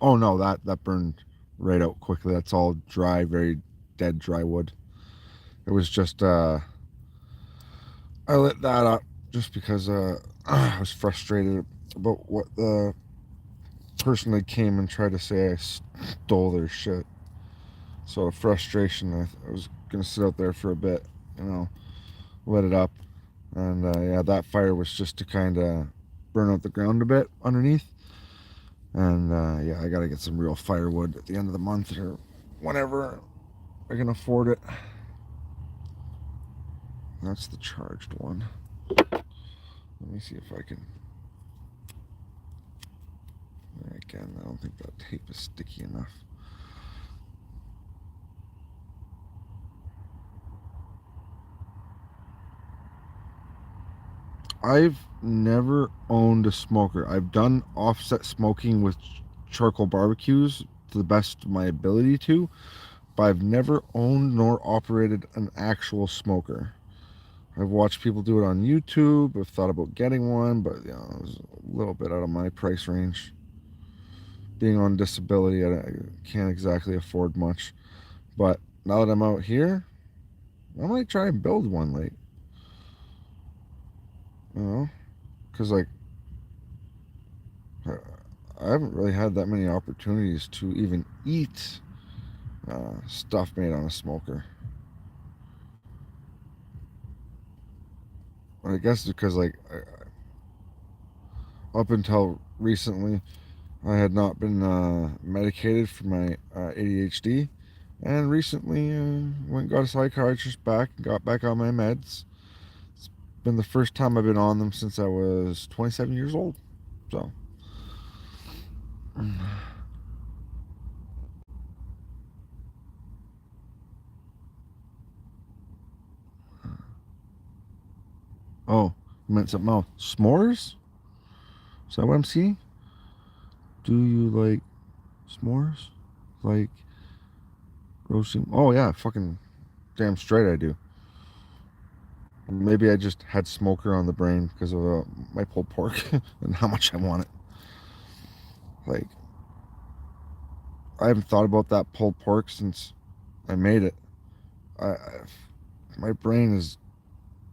Oh no, that burned right out quickly. That's all dry, very dead dry wood. It was just I lit that up just because I was frustrated about what the person that came and tried to say I stole their shit. So frustration, I was gonna sit out there for a bit, you know, let it up, and yeah, that fire was just to kind of burn out the ground a bit underneath. And yeah, I gotta get some real firewood at the end of the month or whenever I can afford it. That's the charged one. Let me see if I can. Again, I don't think that tape is sticky enough. I've never owned a smoker. I've done offset smoking with charcoal barbecues to the best of my ability to, but I've never owned nor operated an actual smoker. I've watched people do it on YouTube. I've thought about getting one, but you know, it was a little bit out of my price range. Being on disability, I can't exactly afford much. But now that I'm out here, I might try and build one, like, you know, because like I haven't really had that many opportunities to even eat stuff made on a smoker. I guess because like up until recently, I had not been medicated for my ADHD, and recently went and got a psychiatrist back and got back on my meds. It's been the first time I've been on them since I was 27 years old. So. Oh, you meant something else. S'mores? Is that what I'm seeing? Do you like s'mores? Like roasting? Oh yeah, fucking damn straight I do. Maybe I just had smoker on the brain because of my pulled pork and how much I want it. Like, I haven't thought about that pulled pork since I made it. My brain is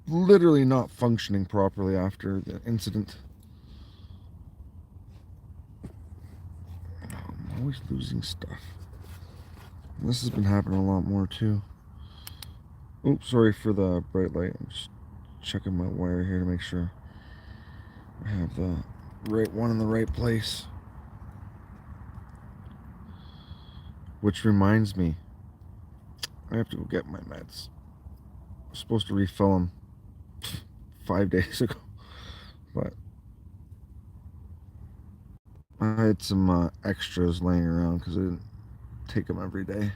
literally not functioning properly after the incident. Always losing stuff. And this has been happening a lot more too. Oops, sorry for the bright light. I'm just checking my wire here to make sure I have the right one in the right place. Which reminds me, I have to go get my meds. I'm supposed to refill them 5 days ago, but I had some extras laying around because I didn't take them every day.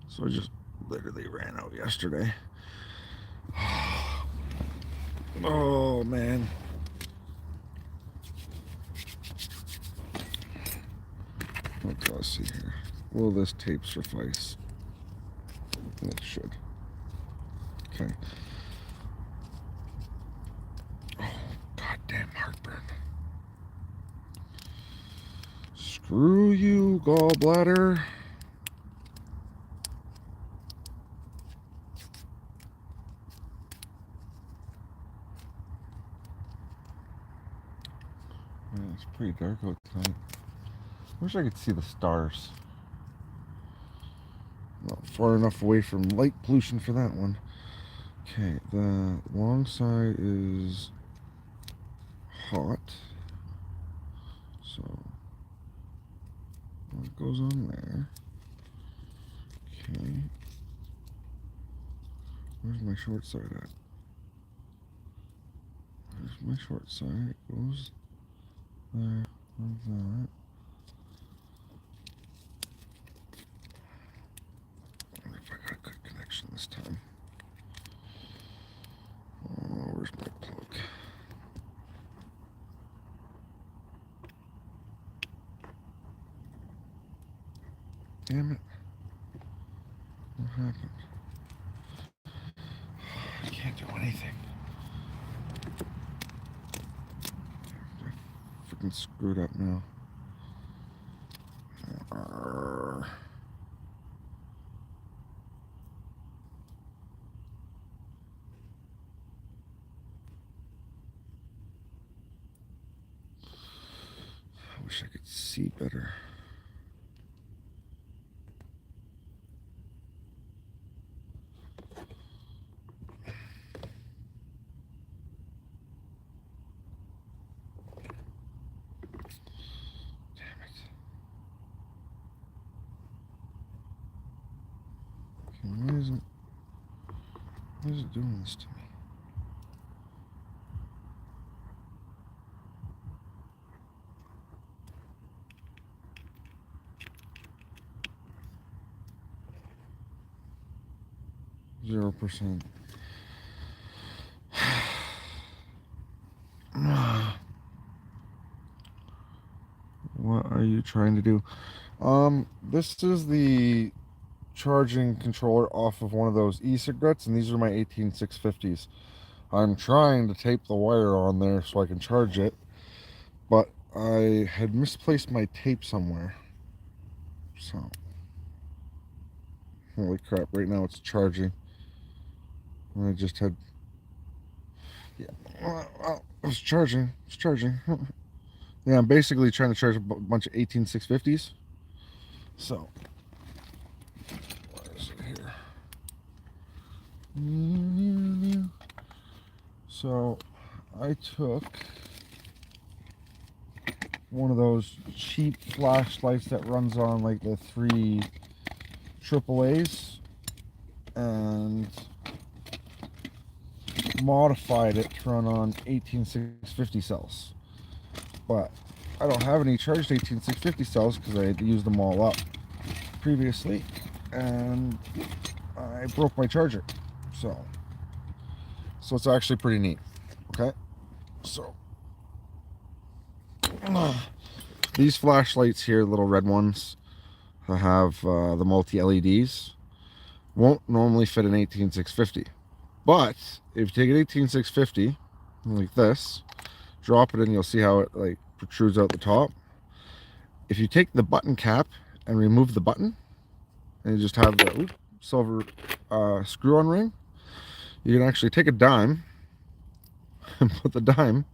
So I just literally ran out yesterday. Oh man. Okay, let's see here. Will this tape suffice? It should. Okay. Oh, goddamn heartburn. Screw you, gallbladder. Man, it's pretty dark out tonight. Wish I could see the stars. Not far enough away from light pollution for that one. Okay, the long side is hot. So what goes on there? Okay. Where's my short side at? There's my short side. It goes there, like that. I wonder if I got a good connection this time. Oh, where's my plug? Damn it. What happened? I can't do anything. I freaking screwed up now. I wish I could see better. Why is it doing this to me? %. What are you trying to do? This is the charging controller off of one of those e-cigarettes, and these are my 18650s. I'm trying to tape the wire on there so I can charge it, but I had misplaced my tape somewhere. So, holy crap, right now it's charging. And I just had, yeah, well, it's charging. Yeah, I'm basically trying to charge a bunch of 18650s. So, where is it here? So, I took one of those cheap flashlights that runs on like the 3 AAAs and modified it to run on 18650 cells. But I don't have any charged 18650 cells because I had used them all up previously, and I broke my charger. So it's actually pretty neat. Okay, so these flashlights here, little red ones, that have the multi LEDs, won't normally fit an 18650. But if you take an 18650 like this, drop it in, you'll see how it like protrudes out the top. If you take the button cap and remove the button, and you just have the silver screw-on ring, you can actually take a dime and put the dime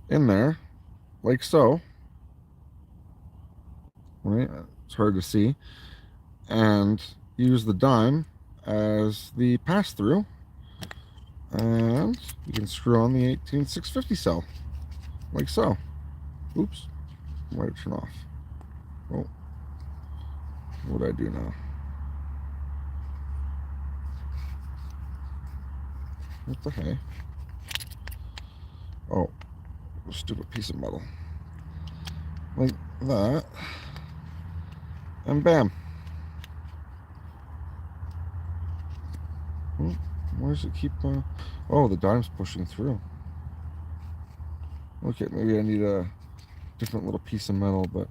in there, like so, right? It's hard to see. And use the dime as the pass-through. And you can screw on the 18650 cell, like so. Oops, why did it turn off? Oh, what do I do now? What the heck? Oh, a stupid piece of metal. Like that. And bam. Oh, why does it keep... Oh, the dime's pushing through. Okay, maybe I need a different little piece of metal, but...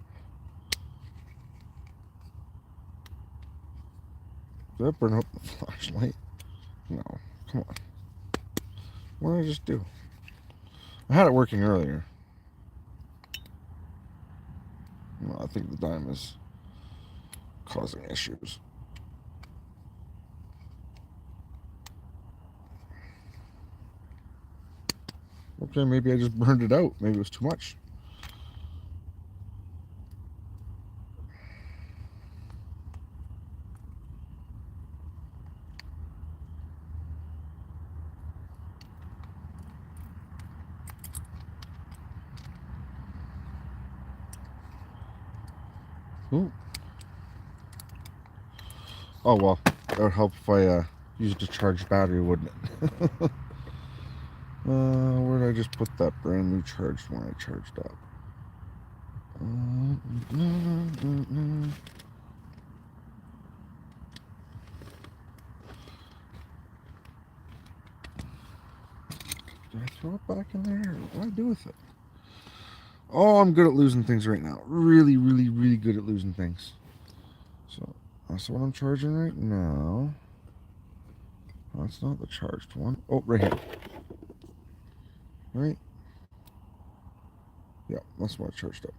Did I burn out the flashlight? No. Come on. What did I just do? I had it working earlier. No, I think the dime is causing issues. Okay, maybe I just burned it out. Maybe it was too much. Ooh. Oh, well, that would help if I used a charged battery, wouldn't it? Where did I just put that brand new charged one I charged up? Did I throw it back in there? What do I do with it? Oh, I'm good at losing things right now. Really, really, really good at losing things. So that's what I'm charging right now. That's not the charged one. Oh, right here. Right? Yeah, that's what I charged up.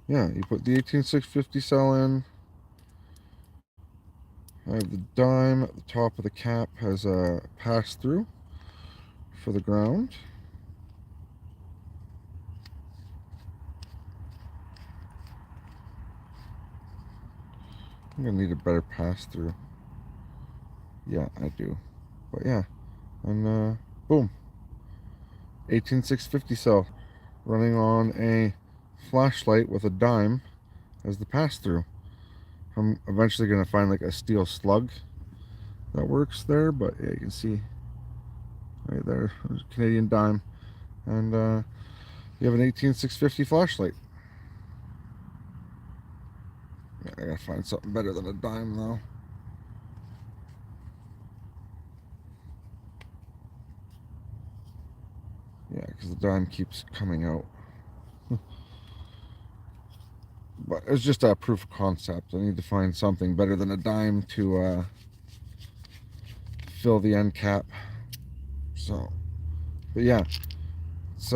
Yeah, you put the 18650 cell in. I have the dime at the top of the cap has a pass-through for the ground. I'm gonna need a better pass-through. Yeah, I do. But yeah, and boom, 18650 cell running on a flashlight with a dime as the pass-through. I'm eventually gonna find like a steel slug that works there, but yeah, you can see right there, there's a Canadian dime, and you have an 18650 flashlight. Yeah, I gotta find something better than a dime though. Yeah, because the dime keeps coming out. But it's just a proof of concept. I need to find something better than a dime to fill the end cap. So, but yeah, it's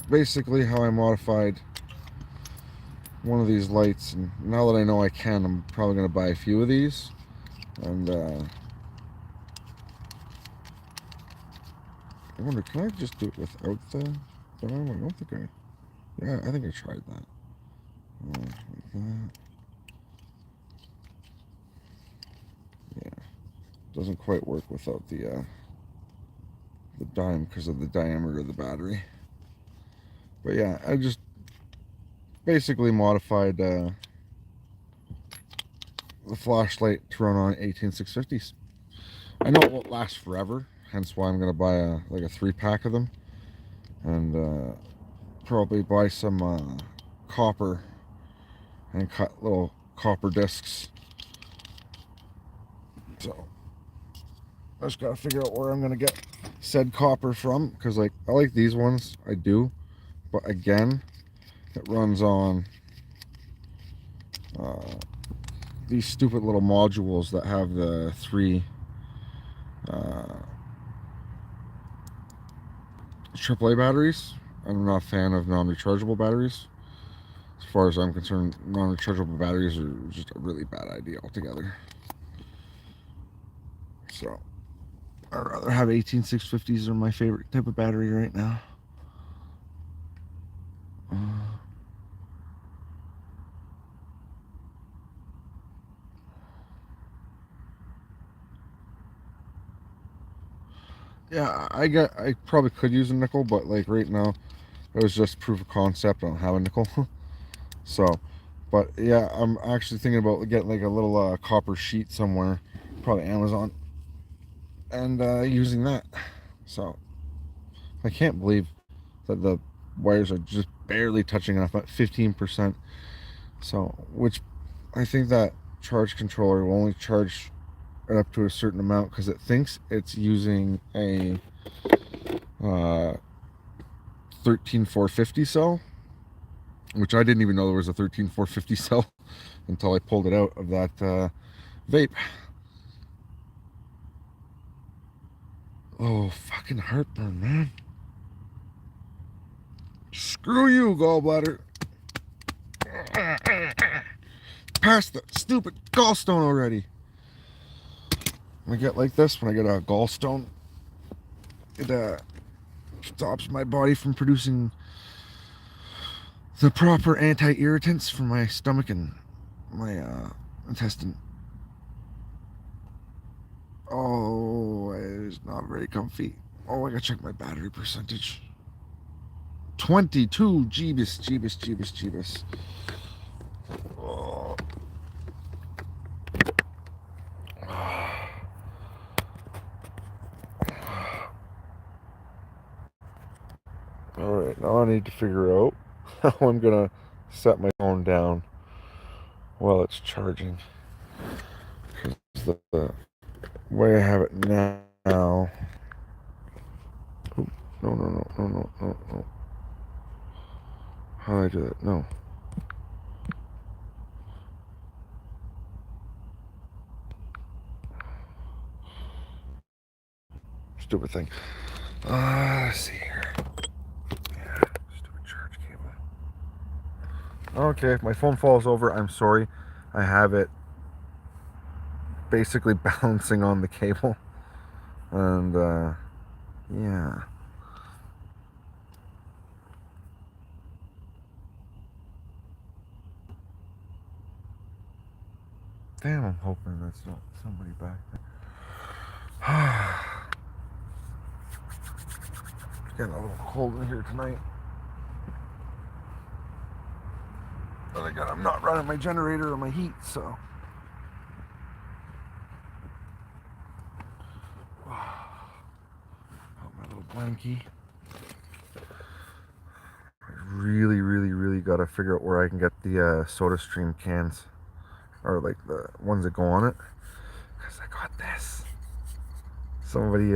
basically how I modified one of these lights. And now that I know I can, I'm probably going to buy a few of these. And I wonder, can I just do it without the dime? I don't think I... Yeah, I think I tried that. Like that. Yeah, doesn't quite work without the dime because of the diameter of the battery. But yeah, I just basically modified the flashlight to run on 18650s. I know it won't last forever, hence why I'm gonna buy like a 3-pack of them, and probably buy some copper and cut little copper discs. So I just gotta figure out where I'm gonna get said copper from, because like I like these ones, I do, but again, it runs on these stupid little modules that have the 3 AAA batteries. I'm not a fan of non-rechargeable batteries. As far as I'm concerned, non-rechargeable batteries are just a really bad idea altogether. So I'd rather have 18650s. Are my favorite type of battery right now. Yeah, I probably could use a nickel, but like right now, it was just proof of concept. I don't have a nickel, so. But yeah, I'm actually thinking about getting like a little copper sheet somewhere, probably Amazon, and using that. So I can't believe that the wires are just barely touching enough at 15%. So, which I think that charge controller will only charge it up to a certain amount because it thinks it's using a 13450 cell, which I didn't even know there was a 13450 cell until I pulled it out of that vape. Oh, fucking heartburn, man. Screw you, gallbladder. Pass the stupid gallstone already. I get like this when I get a gallstone. It stops my body from producing the proper anti-irritants for my stomach and my intestine. Oh, it's not very comfy. Oh, I gotta check my battery percentage. 22. Jeebus, jeebus, jeebus, jeebus. Oh. Alright, now I need to figure out how I'm gonna set my phone down while it's charging. Because the way I have it now. Oh, no, no, no, no, no, no, no. How do I do that? No. Stupid thing. Let's see here. Yeah, stupid charge cable. Okay, if my phone falls over, I'm sorry. I have it basically balancing on the cable. And, yeah. Damn, I'm hoping that's not somebody back there. It's getting a little cold in here tonight. But again, I'm not running my generator or my heat, so. Oh, my little blankie. I really, really, really gotta figure out where I can get the SodaStream cans. Or like the ones that go on it. Because I got this. Somebody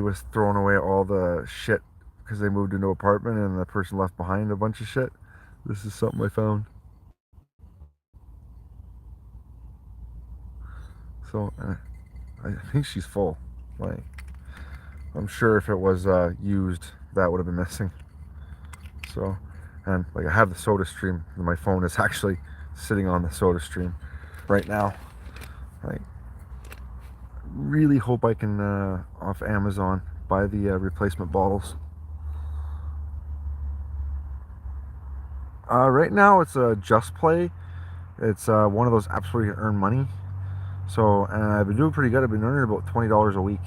was throwing away all the shit because they moved into an apartment and the person left behind a bunch of shit. This is something I found. So I think she's full. Like, I'm sure if it was used, that would have been missing. So, and like I have the SodaStream. My phone is actually sitting on the SodaStream right now. Like, really hope I can off Amazon buy the replacement bottles. Right now it's a Just Play. It's one of those apps where you earn money. So, and I've been doing pretty good. I've been earning about $20 a week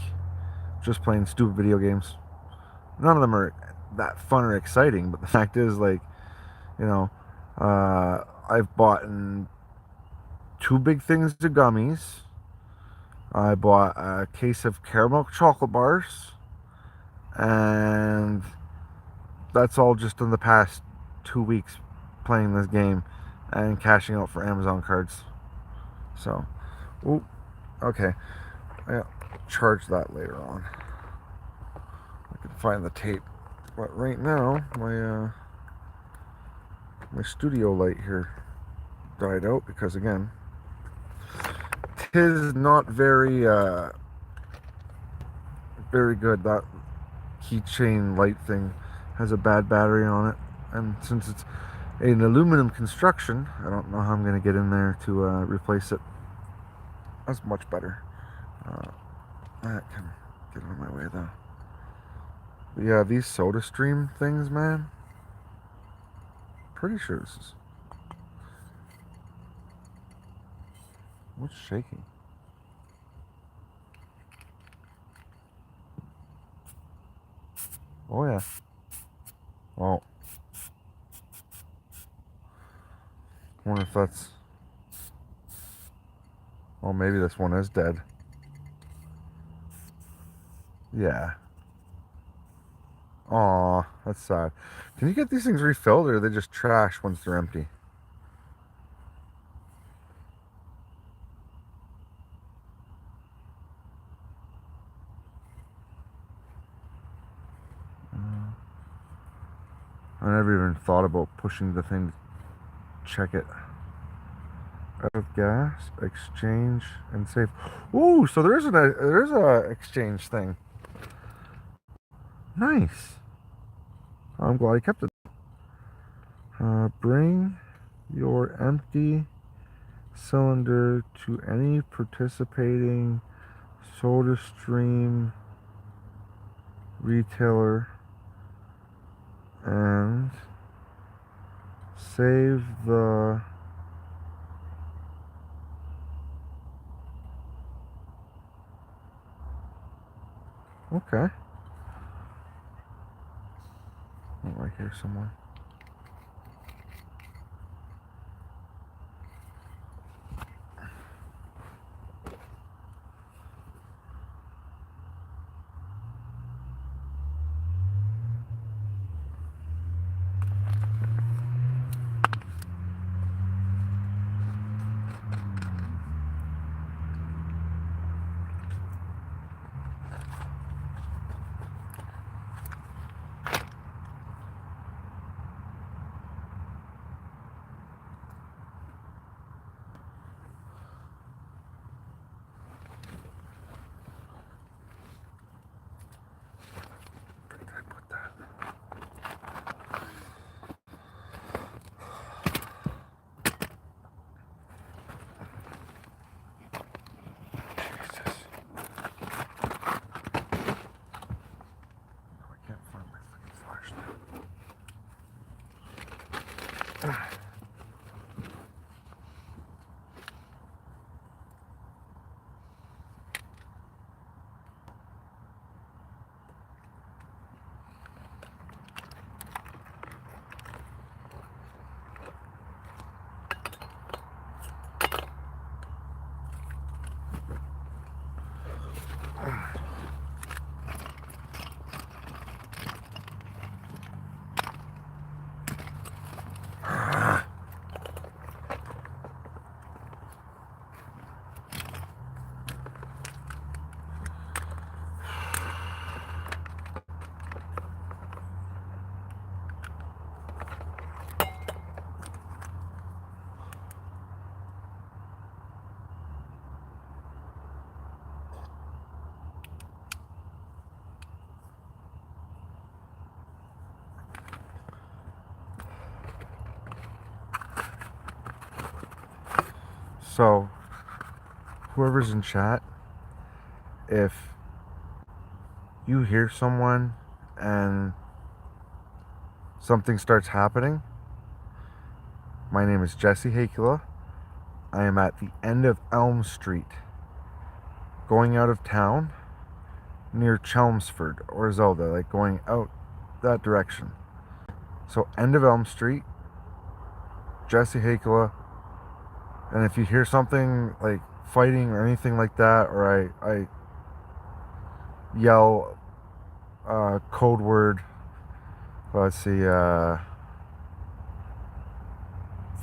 just playing stupid video games. None of them are that fun or exciting, but the fact is, like, you know, I've bought two big things of gummies. I bought a case of caramel chocolate bars, and that's all just in the past 2 weeks playing this game and cashing out for Amazon cards. So, ooh, okay, I'll charge that later on. I can find the tape, but right now my studio light here died out because again, tis not very very good. That keychain light thing has a bad battery on it, and since it's an aluminum construction, I don't know how I'm going to get in there to replace it. That's much better. That can get out of my way though. But yeah, these SodaStream things, man. Pretty sure this is. What's shaking? Oh yeah. Well, I wonder if that's... Well, maybe this one is dead. Yeah. Aw, that's sad. Can you get these things refilled, or are they just trash once they're empty? I never even thought about pushing the thing to check it. Out of gas, exchange, and save. Ooh, so there's a exchange thing. Nice. I'm glad I kept it. Bring your empty cylinder to any participating SodaStream retailer and save the okay. Oh, I hear someone. So, whoever's in chat, if you hear someone and something starts happening, my name is Jesse Hakula. I am at the end of Elm Street, going out of town near Chelmsford or Zelda, like going out that direction. So, end of Elm Street, Jesse Hakula. And if you hear something like fighting or anything like that, or I yell code word, let's see,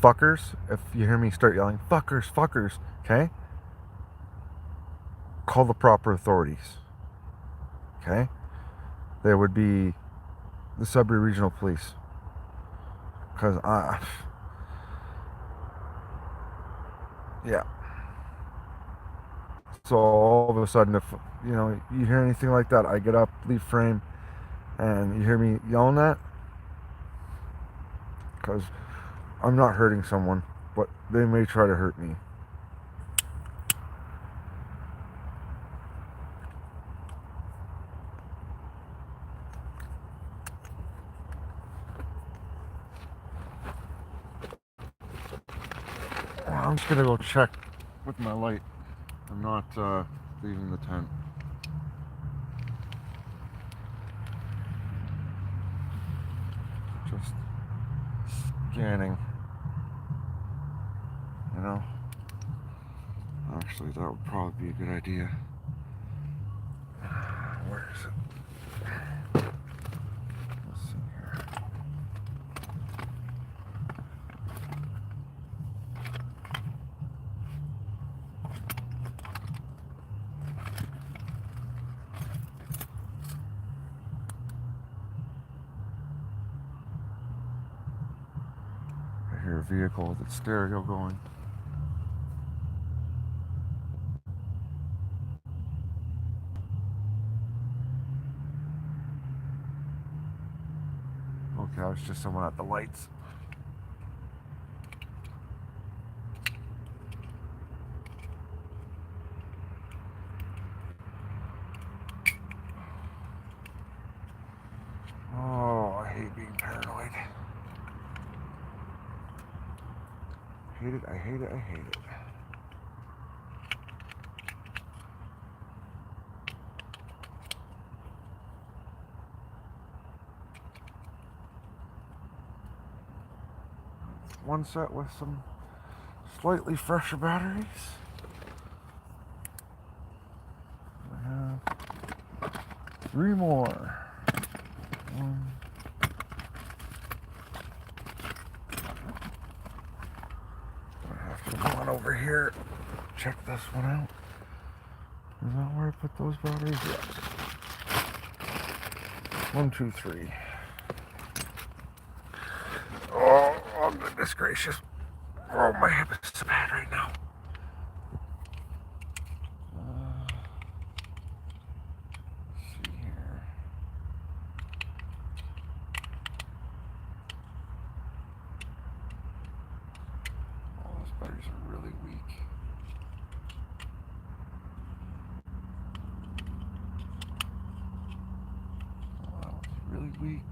fuckers. If you hear me start yelling fuckers, fuckers, okay, call the proper authorities. Okay, there would be the Sudbury Regional Police, because yeah. So all of a sudden, if you hear anything like that, I get up, leave frame, and you hear me yelling that, because I'm not hurting someone, but they may try to hurt me. I'm just gonna go check with my light. I'm not leaving the tent. just scanning. You know? Actually, that would probably be a good idea. Where is it? Let's see here. I hear a vehicle with its stereo going. Okay, I was just someone at the lights. Oh, I hate being paranoid. Hate it, I hate it, I hate it. One set with some slightly fresher batteries. I have 3 more. One. I have to go on over here, check this one out. Is that where I put those batteries? Yeah. 1, 2, 3. Oh, goodness gracious. Oh, my hip is so bad right now. Let's see here. Oh, those batteries are really weak. Oh, that one's really weak.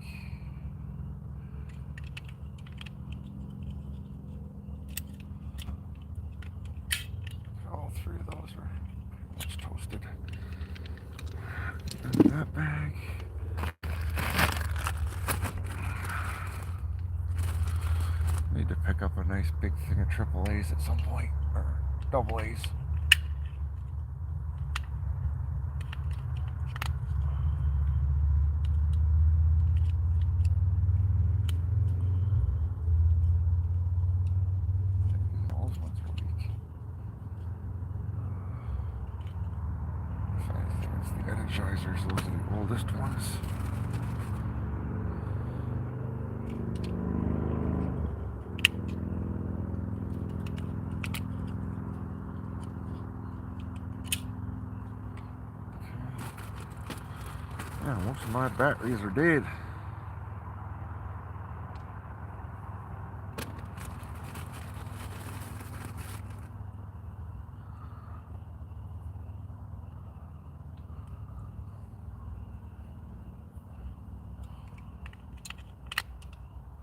All 3 of those are pretty much toasted. And that bag. Need to pick up a nice big thing of AAAs at some point, or double A's. Those ones are weak. I think it's the energizers, those are the oldest ones. Yeah, most of my batteries are dead.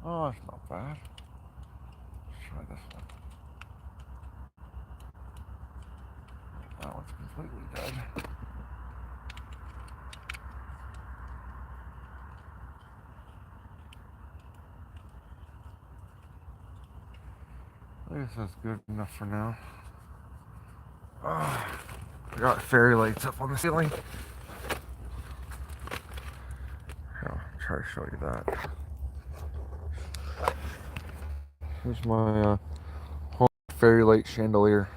Oh, it's not bad. Let's try this one. That one's completely dead. I guess that's good enough for now. Oh, I got fairy lights up on the ceiling. I'll try to show you that. Here's my home fairy light chandelier.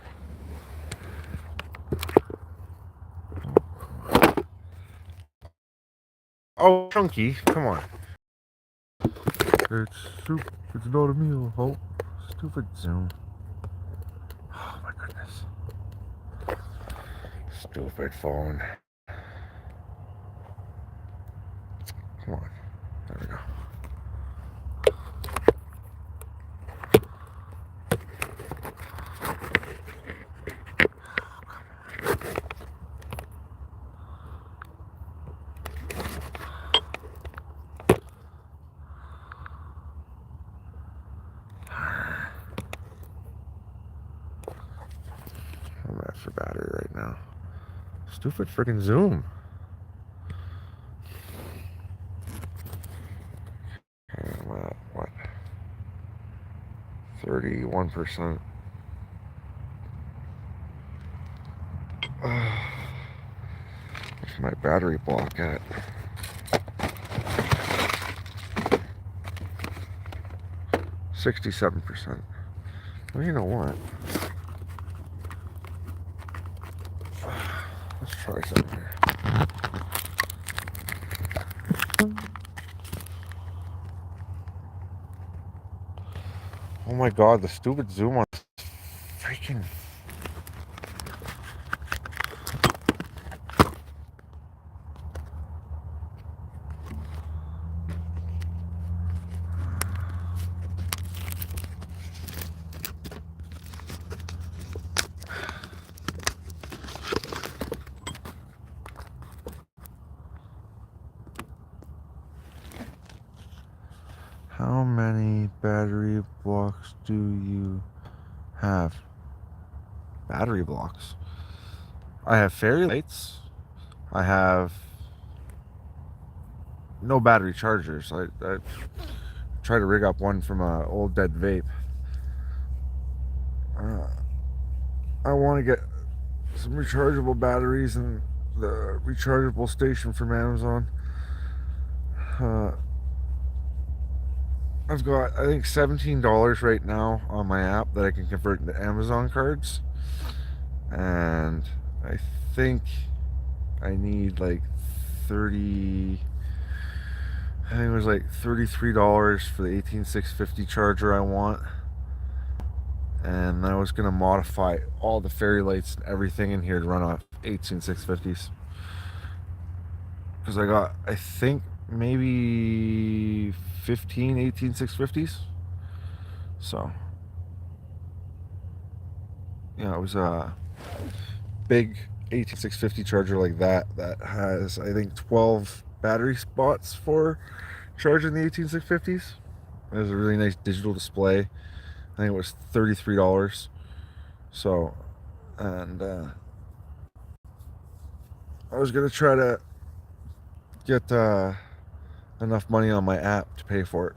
Oh, chunky, come on. It's not a meal, oh. Stupid Zoom. Oh my goodness. Stupid phone. Come on. There we go. I'm at for battery right now. Stupid freaking Zoom. Okay, I'm at 31%. Where's my battery block at? $67%. Well, you know what? Let's try something here. Oh my god, the stupid zoom on freaking... How many battery blocks do you have? Battery blocks? I have fairy lights. I have no battery chargers. I tried to rig up one from an old dead vape. I want to get some rechargeable batteries and the rechargeable station from Amazon. I've got, I think, $17 right now on my app that I can convert into Amazon cards. And I think I need like 30, I think it was like $33 for the 18650 charger I want. And I was going to modify all the fairy lights and everything in here to run off 18650s. Because I got, I think, maybe 15 18650s. So, yeah, it was a big 18650 charger like that has, I think, 12 battery spots for charging the 18650s. It has a really nice digital display. I think it was $33. So, and I was gonna try to get enough money on my app to pay for it.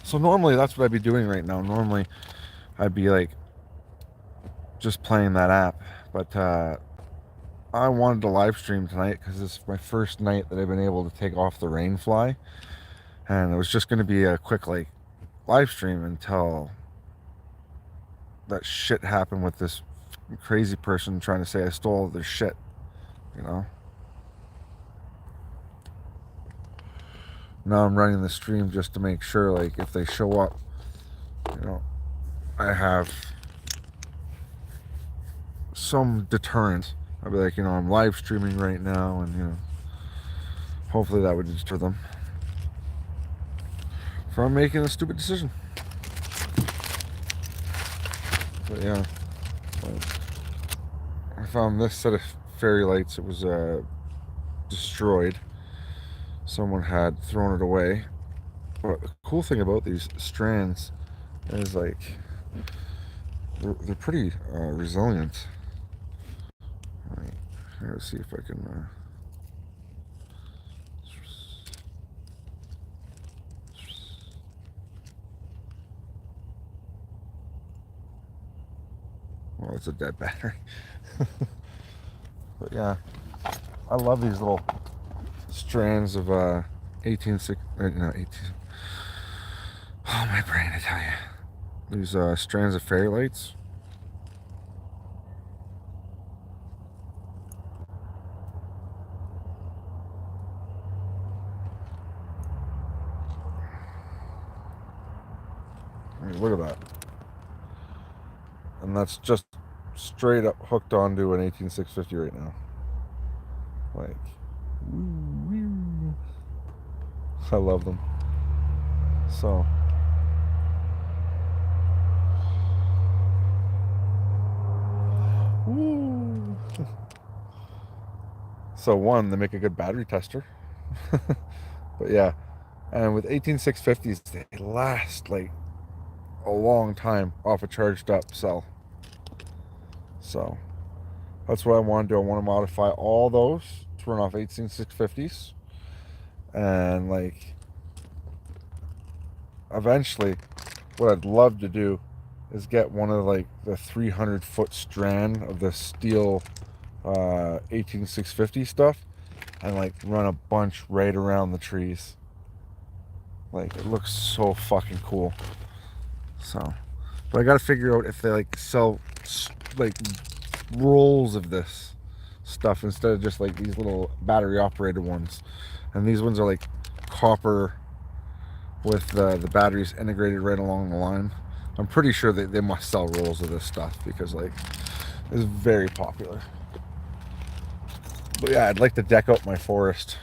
So normally that's what I'd be doing right now. Normally I'd be like just playing that app, but I wanted to live stream tonight because this is my first night that I've been able to take off the rain fly, and it was just going to be a quick like live stream until that shit happened with this crazy person trying to say I stole their shit, you know. Now I'm running the stream just to make sure, like, if they show up, you know, I have some deterrent. I'll be like, you know, I'm live streaming right now, and, you know, hopefully that would deter them from making a stupid decision. But yeah, I found this set of fairy lights. It was destroyed. Someone had thrown it away. But the cool thing about these strands is, like, they're pretty resilient. Right. Let's see if I can well, it's a dead battery. But yeah, I love these little strands of 18. Oh, my brain, I tell you. These strands of fairy lights. I mean, look at that. And that's just straight up hooked onto an 18650 right now. Like, woo. I love them. So, woo. So one, they make a good battery tester. But yeah, and with 18650s, they last like a long time off a charged up cell. So that's what I want to do. I want to modify all those to run off 18650s, and like eventually what I'd love to do is get one of like the 300-foot strand of the steel 18650 stuff and like run a bunch right around the trees. Like it looks so fucking cool. So, but I gotta figure out if they like sell like rolls of this stuff instead of just like these little battery operated ones. And these ones are like copper with the batteries integrated right along the line. I'm pretty sure that they must sell rolls of this stuff because like it's very popular. But yeah, I'd like to deck out my forest.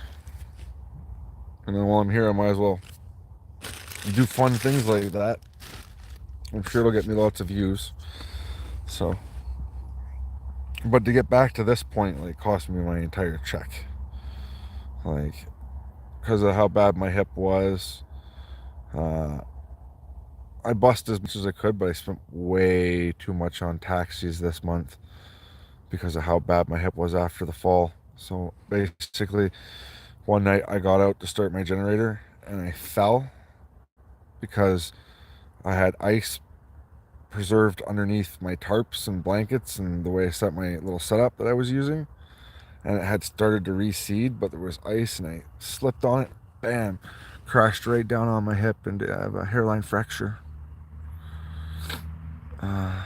And then while I'm here, I might as well do fun things like that. I'm sure it'll get me lots of views. So, but to get back to this point, like, cost me my entire check. Like, because of how bad my hip was, uh, I busted as much as I could, but I spent way too much on taxis this month because of how bad my hip was after the fall. So basically, one night I got out to start my generator and I fell because I had ice preserved underneath my tarps and blankets and the way I set my little setup that I was using. And it had started to reseed, but there was ice and I slipped on it. Bam! Crashed right down on my hip and I have a hairline fracture. Uh,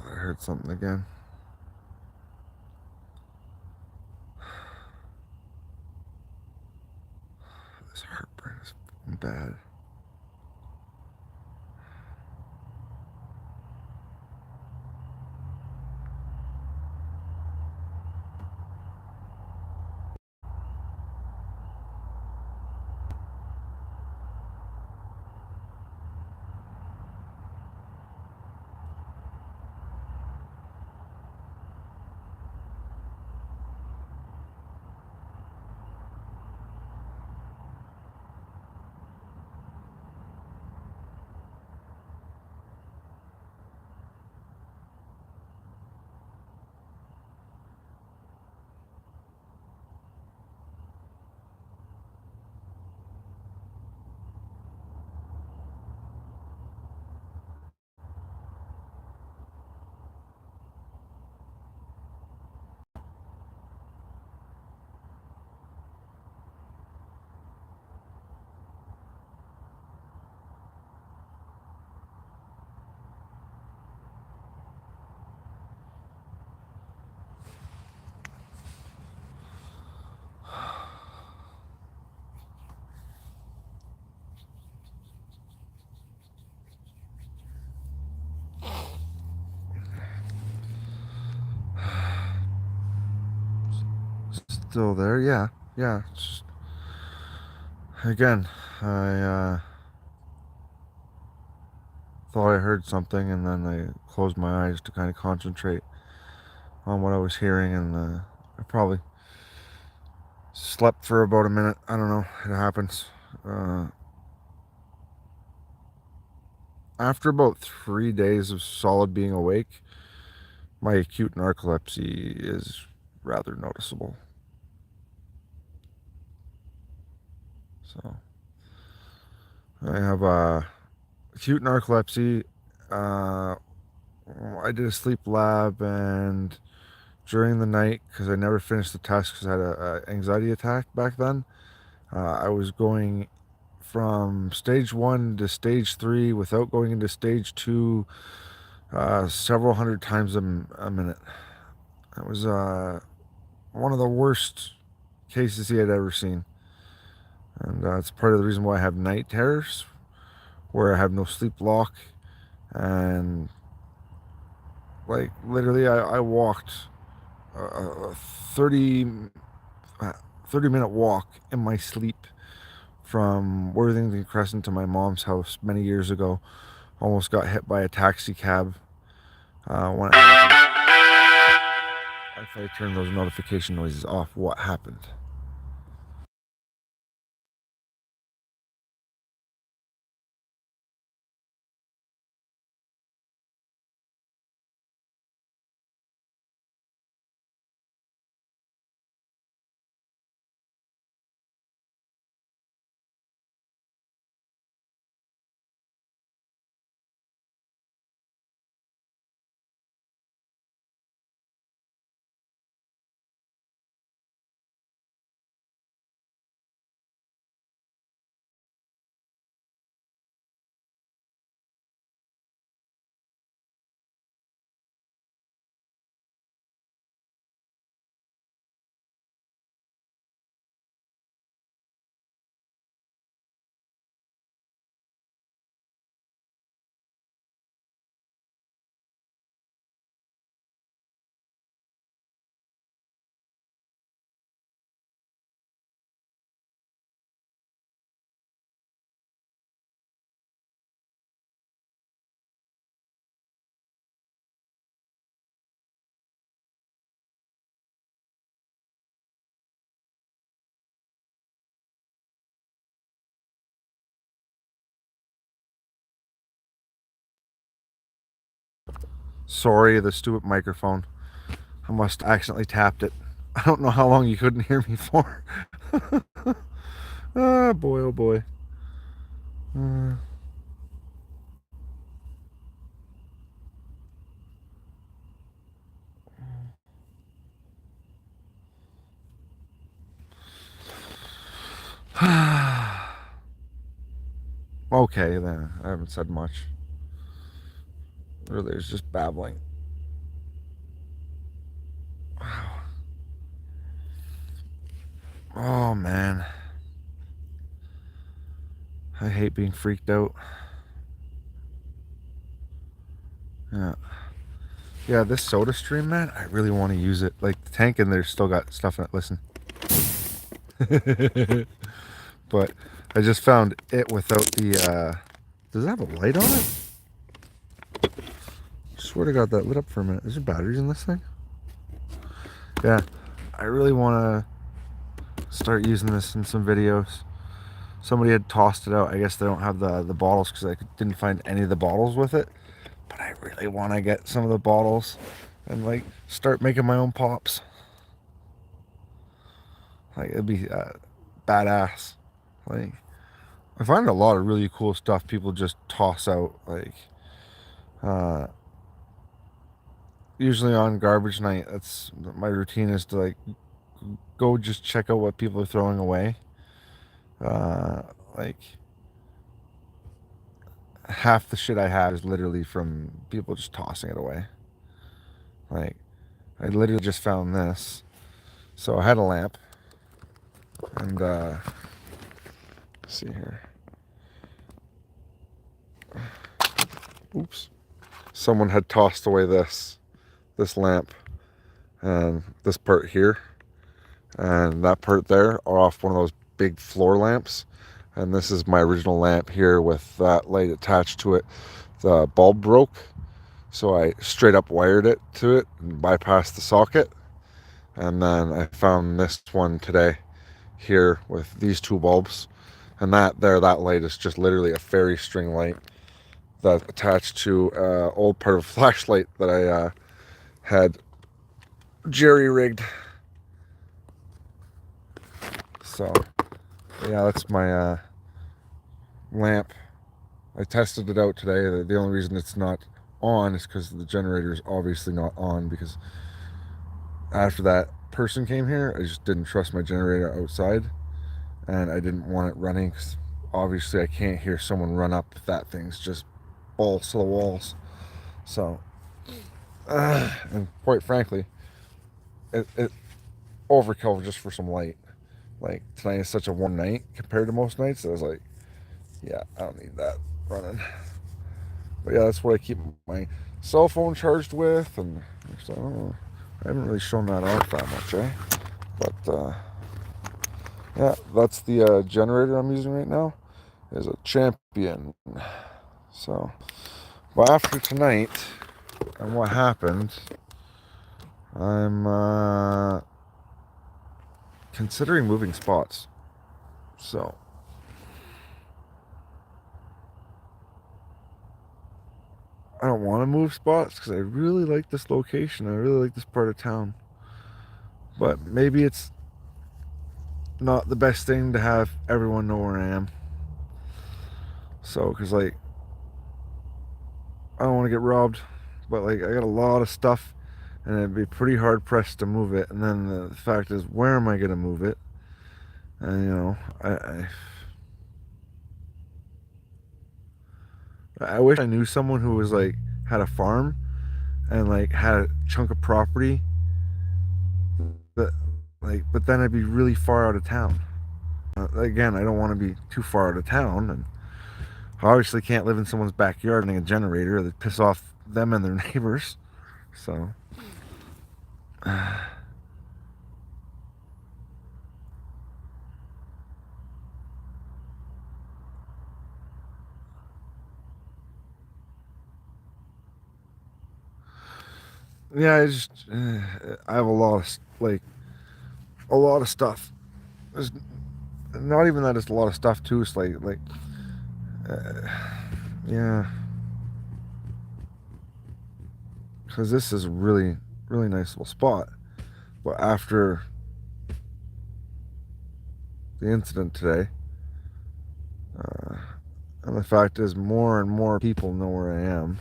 I heard something again. This heartburn is bad. Still there? Yeah, yeah. Again, I thought I heard something, and then I closed my eyes to kind of concentrate on what I was hearing, and I probably slept for about a minute. I don't know. It happens. Uh, After about 3 days of solid being awake, my acute narcolepsy is rather noticeable. So I have acute narcolepsy. Uh, I did a sleep lab, and during the night, because I never finished the test because I had a anxiety attack back then, I was going from stage 1 to stage 3 without going into stage 2 several hundred times a minute. That was one of the worst cases he had ever seen. And it's part of the reason why I have night terrors, where I have no sleep lock. And like literally, I walked a 30, 30-minute walk in my sleep from Worthington Crescent to my mom's house many years ago. Almost got hit by a taxi cab. When it happened, if I turn those notification noises off, what happened? Sorry, the stupid microphone. I must accidentally tapped it. I don't know how long you couldn't hear me for. Ah, boy, oh boy. Uh, okay, then. I haven't said much. Really, it's just babbling. Oh, man. I hate being freaked out. Yeah. Yeah, this soda stream, man, I really want to use it. Like, the tank in there still got stuff in it. Listen. But I just found it without the, does it have a light on it? I swear to God, that lit up for a minute. Is there batteries in this thing? Yeah. I really want to start using this in some videos. Somebody had tossed it out. I guess they don't have the bottles because I didn't find any of the bottles with it. But I really want to get some of the bottles and like start making my own pops. Like it'd be badass. Like I find a lot of really cool stuff people just toss out. Like uh, usually on garbage night, that's my routine is to like go just check out what people are throwing away. Like half the shit I have is literally from people just tossing it away. Like I literally just found this. So I had a lamp and let's see here. Oops. Someone had tossed away this lamp and this part here and that part there are off one of those big floor lamps. And this is my original lamp here with that light attached to it. The bulb broke, so I straight up wired it to it and bypassed the socket. And then I found this one today here with these two bulbs. And that light is just literally a fairy string light that's attached to old part of a flashlight that I had jerry rigged. So yeah, that's my lamp. I tested it out today. The only reason it's not on is because the generator is obviously not on, because after that person came here, I just didn't trust my generator outside and I didn't want it running because obviously I can't hear someone run up if that thing's just balls to the walls. So and quite frankly, it overkill just for some light. Like tonight is such a warm night compared to most nights. I was like, yeah, I don't need that running. But yeah, that's what I keep my cell phone charged with, and so I haven't really shown that off that much, eh? But, yeah, that's the generator I'm using right now. Is a Champion. So, but after tonight and what happened, I'm considering moving spots. So, I don't want to move spots because I really like this location. I really like this part of town. But maybe it's not the best thing to have everyone know where I am. So, because, like, I don't want to get robbed. But, like, I got a lot of stuff and it'd be pretty hard pressed to move it. And then the fact is, where am I going to move it? And, you know, I wish I knew someone who was, like, had a farm and, like, had a chunk of property that, like, but then I'd be really far out of town. Again, I don't want to be too far out of town, and I obviously can't live in someone's backyard running a generator that piss off them and their neighbors. So, yeah, I have a lot of, like, a lot of stuff. There's not even that, it's a lot of stuff too. It's like, yeah, because this is a really, really nice little spot. But after the incident today, and the fact is, more and more people know where I am.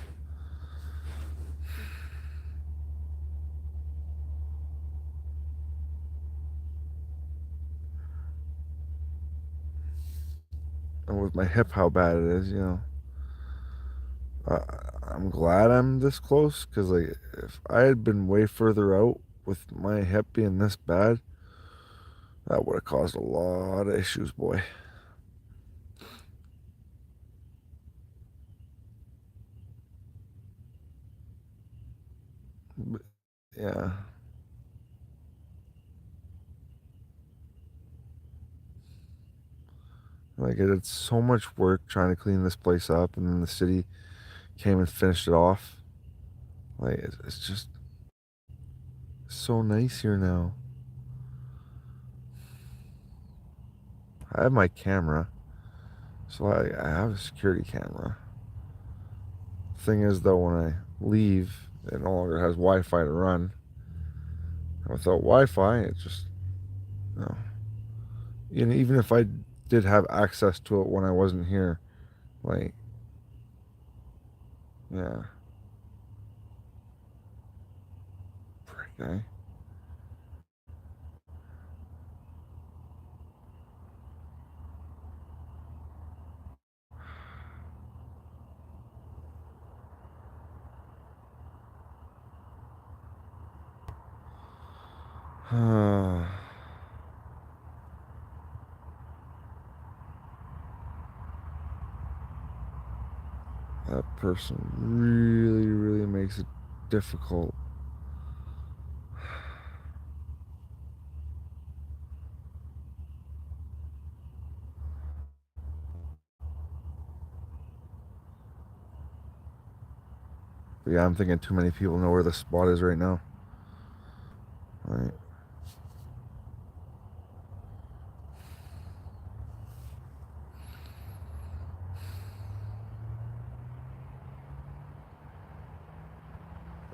And with my hip, how bad it is, you know. I'm glad I'm this close because, like, if I had been way further out with my hip being this bad, that would have caused a lot of issues, boy. But, yeah. Like, I did so much work trying to clean this place up, and then the city came and finished it off. Like, it's just so nice here now. I have my camera, so I have a security camera. Thing is, though, when I leave, it no longer has Wi-Fi to run. And without Wi-Fi, it just, you know, even if I did have access to it when I wasn't here, like, yeah, okay. That person really, really makes it difficult. But yeah, I'm thinking too many people know where the spot is right now. Right.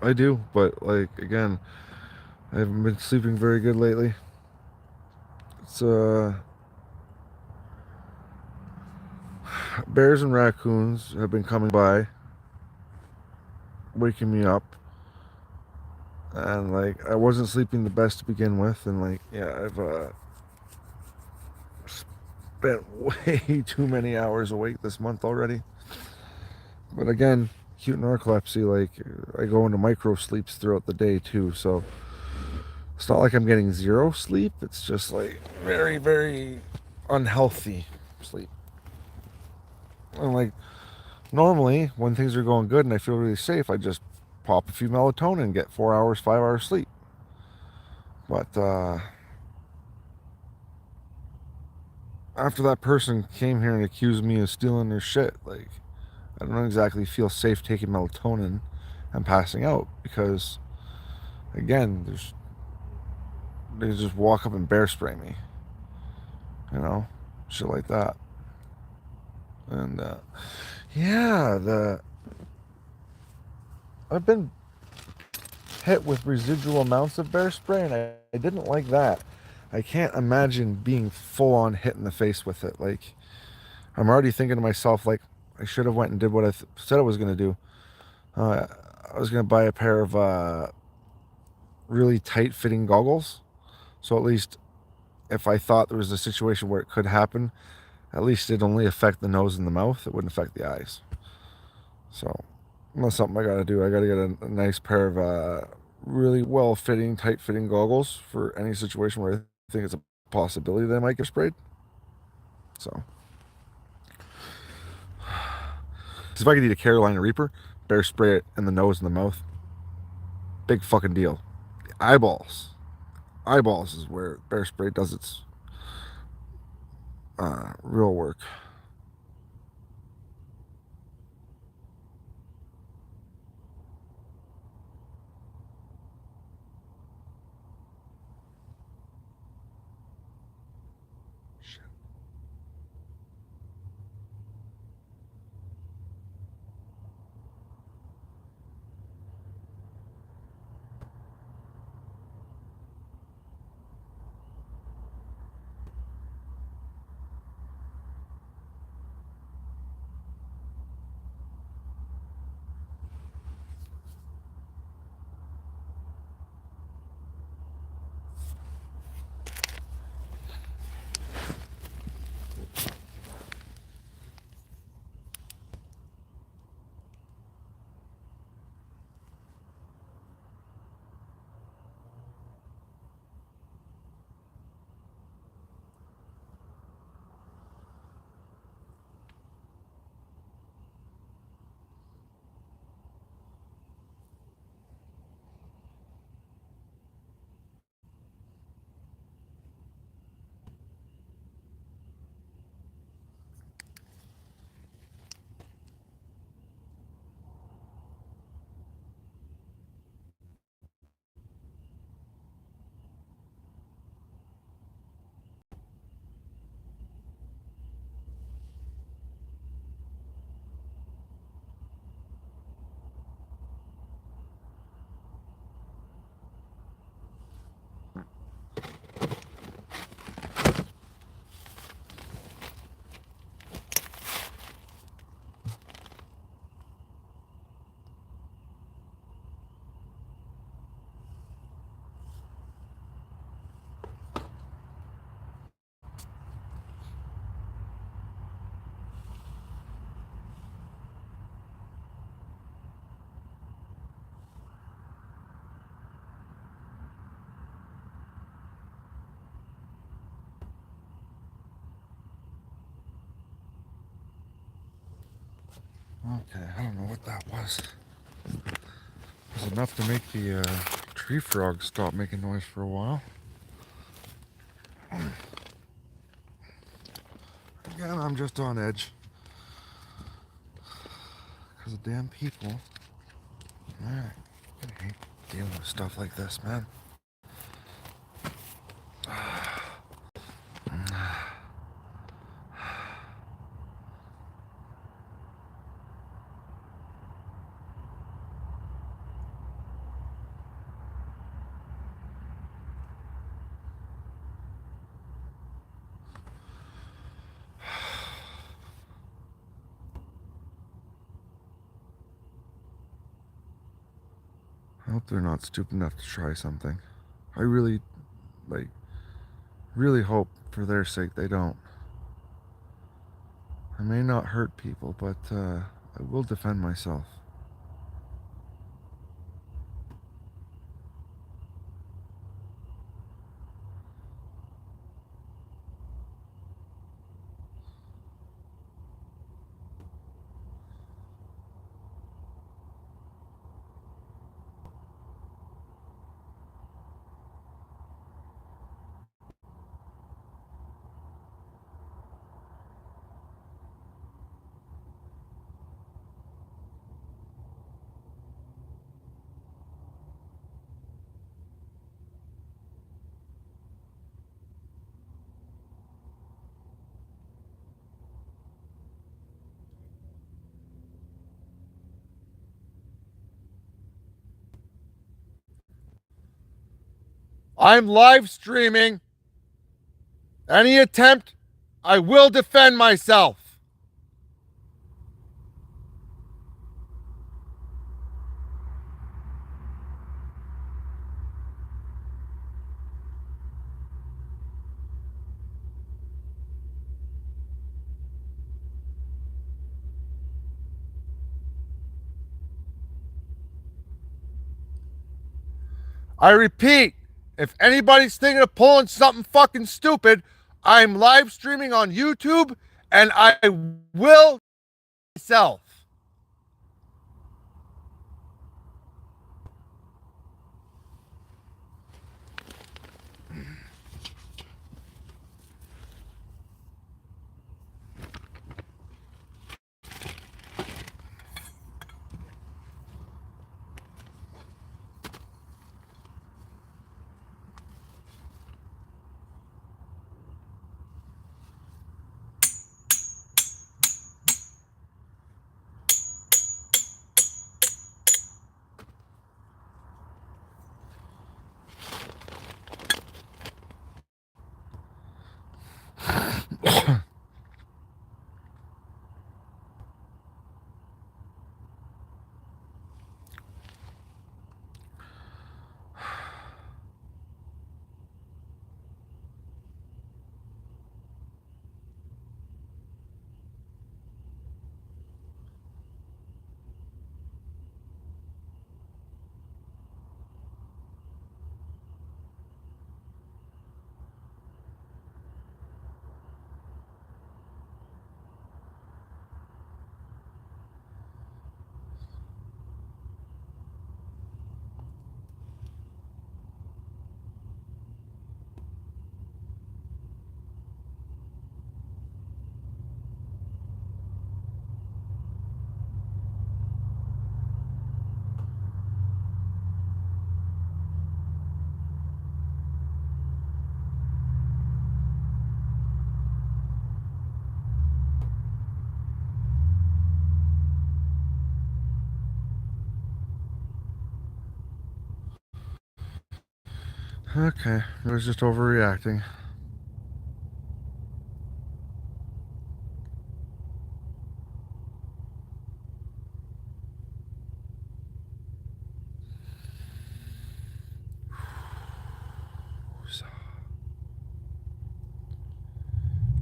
I do, but, like, again, I haven't been sleeping very good lately. It's bears and raccoons have been coming by, waking me up, and, like, I wasn't sleeping the best to begin with, and, like, yeah, I've spent way too many hours awake this month already. But again, acute narcolepsy, like, I go into micro sleeps throughout the day too, so it's not like I'm getting zero sleep. It's just, like, very, very unhealthy sleep. And, like, normally when things are going good and I feel really safe, I just pop a few melatonin and get 4 hours, 5 hours sleep. But after that person came here and accused me of stealing their shit, like, I don't exactly feel safe taking melatonin and passing out because, again, they just walk up and bear spray me, you know, shit like that. And yeah, I've been hit with residual amounts of bear spray, and I didn't like that. I can't imagine being full on hit in the face with it. Like, I'm already thinking to myself, like, I should have went and did what I said I was gonna do. I was gonna buy a pair of really tight fitting goggles, so at least if I thought there was a situation where it could happen, at least it'd only affect the nose and the mouth. It wouldn't affect the eyes. So that's something I gotta do. I gotta get a nice pair of really well fitting, tight fitting goggles for any situation where I think it's a possibility that I might get sprayed. So, if I could eat a Carolina Reaper, bear spray it in the nose and the mouth. Big fucking deal. Eyeballs. Eyeballs is where bear spray does its real work. Okay, I don't know what that was. It was enough to make the tree frog stop making noise for a while. Again, I'm just on edge. Because of damn people. Man, I hate dealing with stuff like this, man. I hope they're not stupid enough to try something. I really, like, really hope for their sake they don't. I may not hurt people, but I will defend myself. I'm live streaming. Any attempt, I will defend myself. I repeat, if anybody's thinking of pulling something fucking stupid, I'm live streaming on YouTube and I will myself. Okay, I was just overreacting.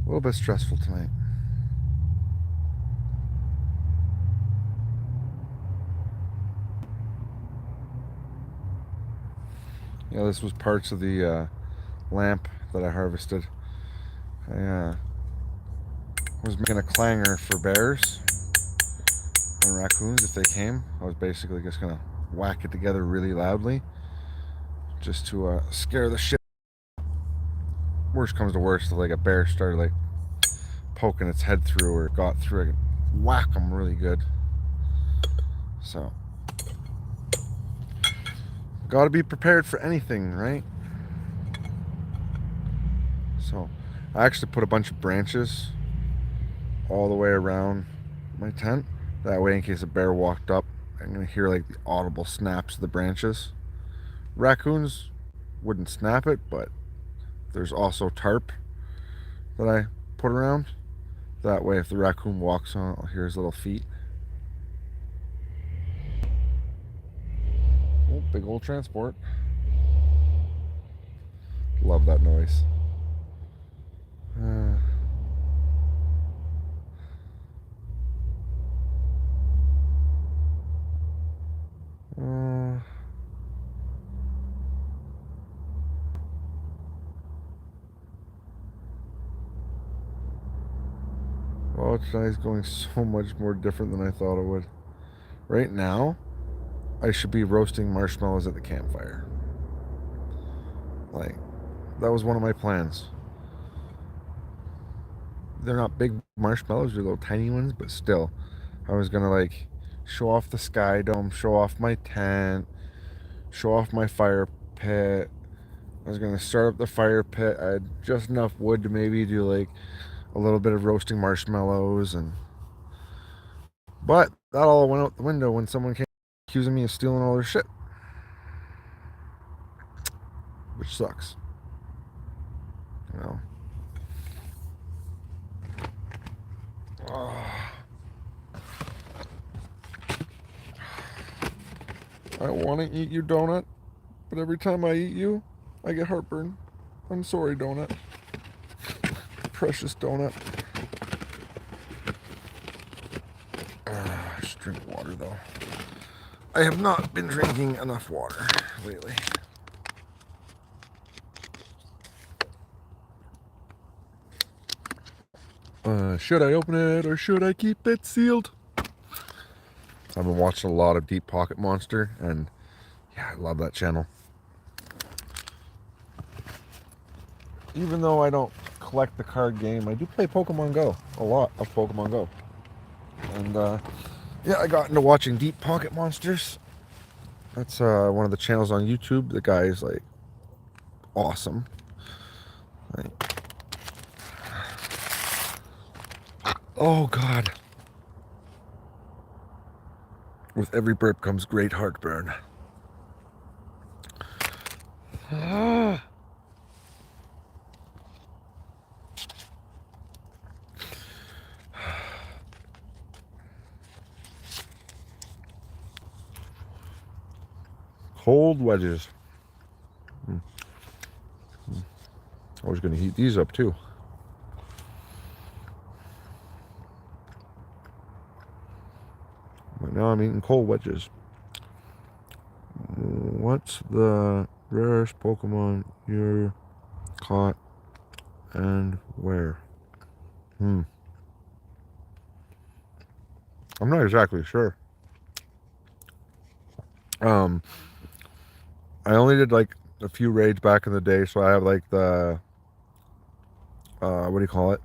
A little bit stressful tonight. Yeah, this was parts of the lamp that I harvested. I was making a clanger for bears and raccoons if they came. I was basically just gonna whack it together really loudly just to scare the shit. Worst comes to worst, if like a bear started like poking its head through or got through, I could whack them really good. So, gotta be prepared for anything, right? So, I actually put a bunch of branches all the way around my tent. That way, in case a bear walked up, I'm gonna hear like the audible snaps of the branches. Raccoons wouldn't snap it, but there's also tarp that I put around. That way, if the raccoon walks on it, I'll hear his little feet. Oh, big old transport. Love that noise. Uh, uh, well, tonight's going so much more different than I thought it would. Right now, I should be roasting marshmallows at the campfire. Like, that was one of my plans. They're not big marshmallows, they're little tiny ones, but still, I was gonna like show off the sky dome, show off my tent, show off my fire pit. I was gonna start up the fire pit. I had just enough wood to maybe do like a little bit of roasting marshmallows, and but that all went out the window when someone came accusing me of stealing all their shit. which sucks. You know. I want to eat you, donut, but every time I eat you, I get heartburn. I'm sorry, donut. Precious donut. Just drink water, though. I have not been drinking enough water lately. Should I open it or should I keep it sealed? I've been watching a lot of Deep Pocket Monster, and yeah, I love that channel. Even though I don't collect the card game, I do play Pokemon Go. A lot of Pokemon Go. And yeah, I got into watching Deep Pocket Monsters. That's one of the channels on YouTube. The guy is like awesome. Oh God. With every burp comes great heartburn. Cold wedges. I was going to heat these up too. But now I'm eating cold wedges. What's the rarest Pokemon you caught and where? I'm not exactly sure. I only did like a few raids back in the day, so I have like the what do you call it?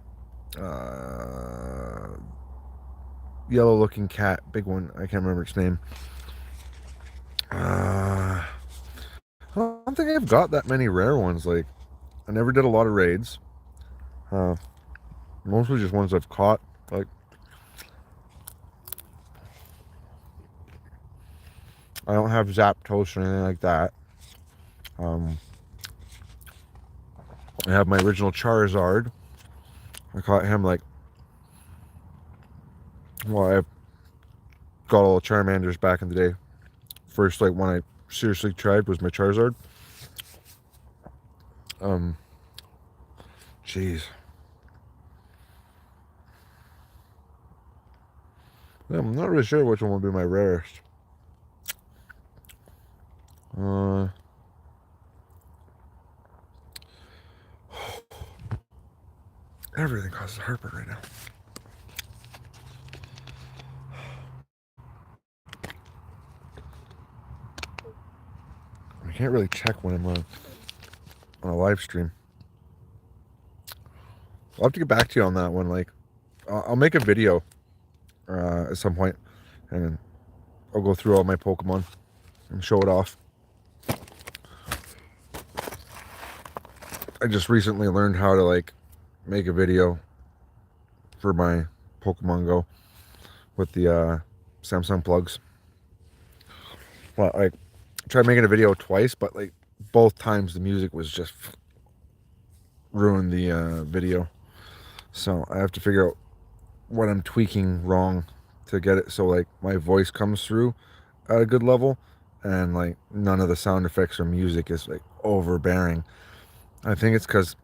Yellow looking cat, big one. I can't remember its name. I don't think I've got that many rare ones. Like, I never did a lot of raids. Mostly just ones I've caught. Like, I don't have Zapdos or anything like that. I have my original Charizard. I caught him like, well, I've got all the Charmanders back in the day. First, like, one I seriously tried was my Charizard. Jeez. Yeah, I'm not really sure which one would be my rarest. Everything causes heartburn right now. I can't really check when I'm on a live stream. I'll have to get back to you on that one. Like, I'll make a video at some point, and I'll go through all my Pokemon and show it off. I just recently learned how to like make a video for my Pokemon Go with the Samsung plugs. Well, I tried making a video twice, but like both times the music was just ruined the video. So I have to figure out what I'm tweaking wrong to get it so like my voice comes through at a good level and like none of the sound effects or music is like overbearing. I think it's because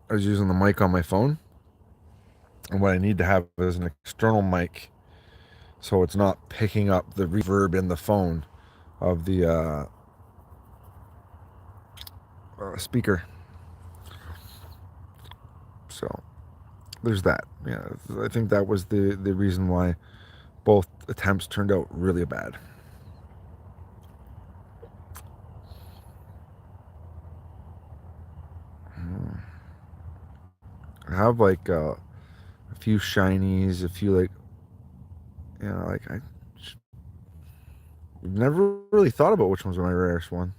I was using the mic on my phone, and what I need to have is an external mic so it's not picking up the reverb in the phone of the speaker. So there's that. Yeah, I think that was the reason why both attempts turned out really bad. I have like a few shinies, a few like, you know, like I never really thought about which ones were my rarest one.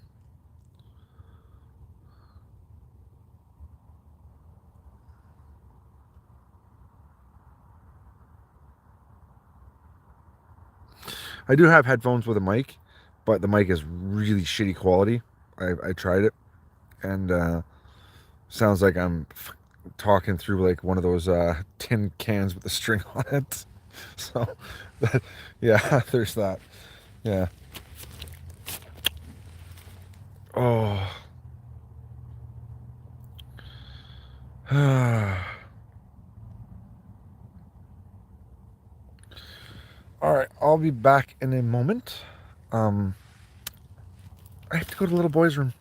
I do have headphones with a mic, but the mic is really shitty quality. I tried it, and sounds like I'm talking through like one of those tin cans with a string on it. So, yeah, there's that. Yeah. Oh. All right, I'll be back in a moment. I have to go to the little boy's room.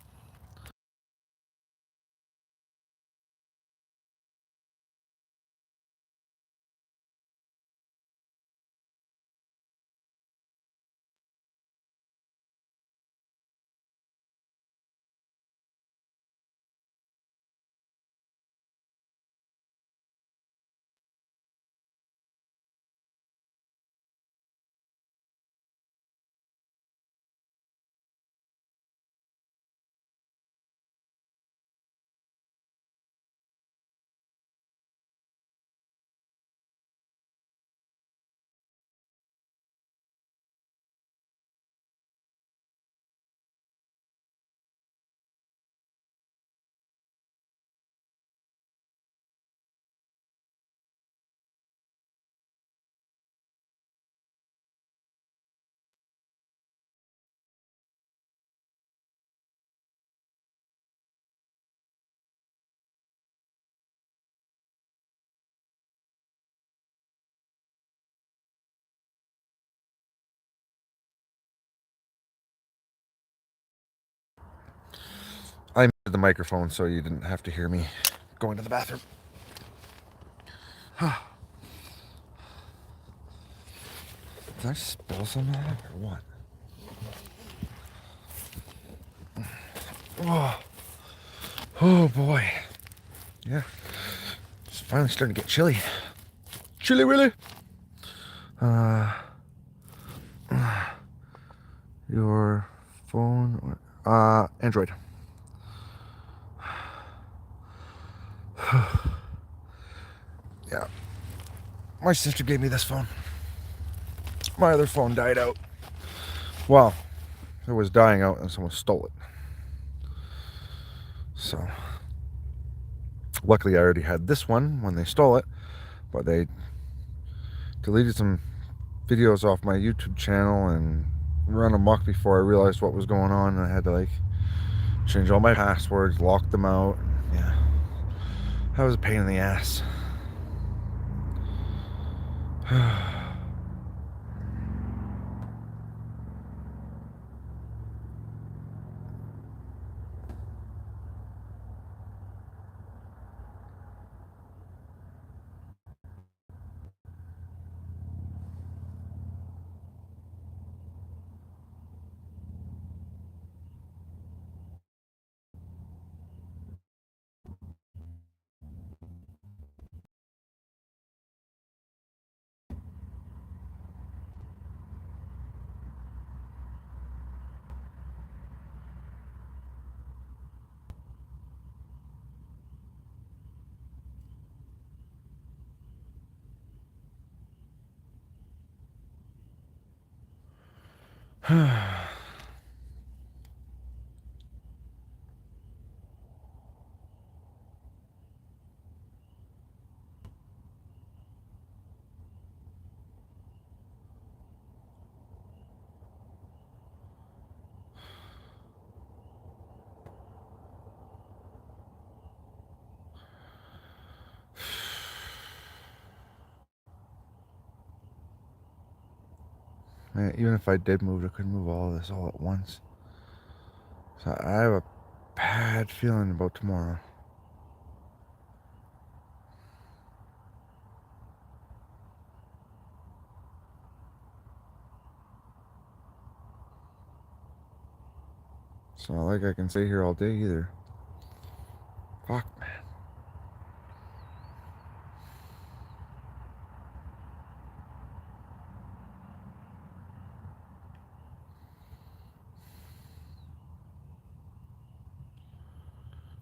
I muted the microphone so you didn't have to hear me going to the bathroom. Did I spill some of that or what? Oh, oh boy. Yeah. It's finally starting to get chilly. Chilly Willy. Your phone, Android. Yeah. My sister gave me this phone. My other phone died out. Well, it was dying out and someone stole it. So, luckily I already had this one when they stole it, but they deleted some videos off my YouTube channel and run amok before I realized what was going on, and I had to like change all my passwords, lock them out. Yeah, that was a pain in the ass. Man, even if I did move, I couldn't move all of this all at once. So I have a bad feeling about tomorrow. It's not like I can stay here all day either. Fuck, man.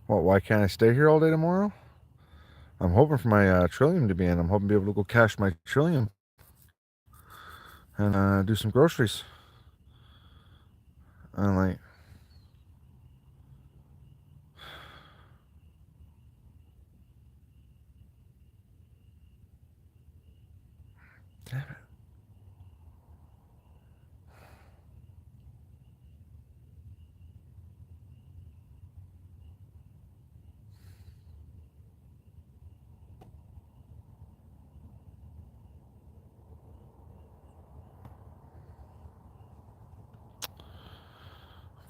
Well, why can't I stay here all day tomorrow? I'm hoping for my Trillium to be in. I'm hoping to be able to go cash my Trillium and do some groceries. And like,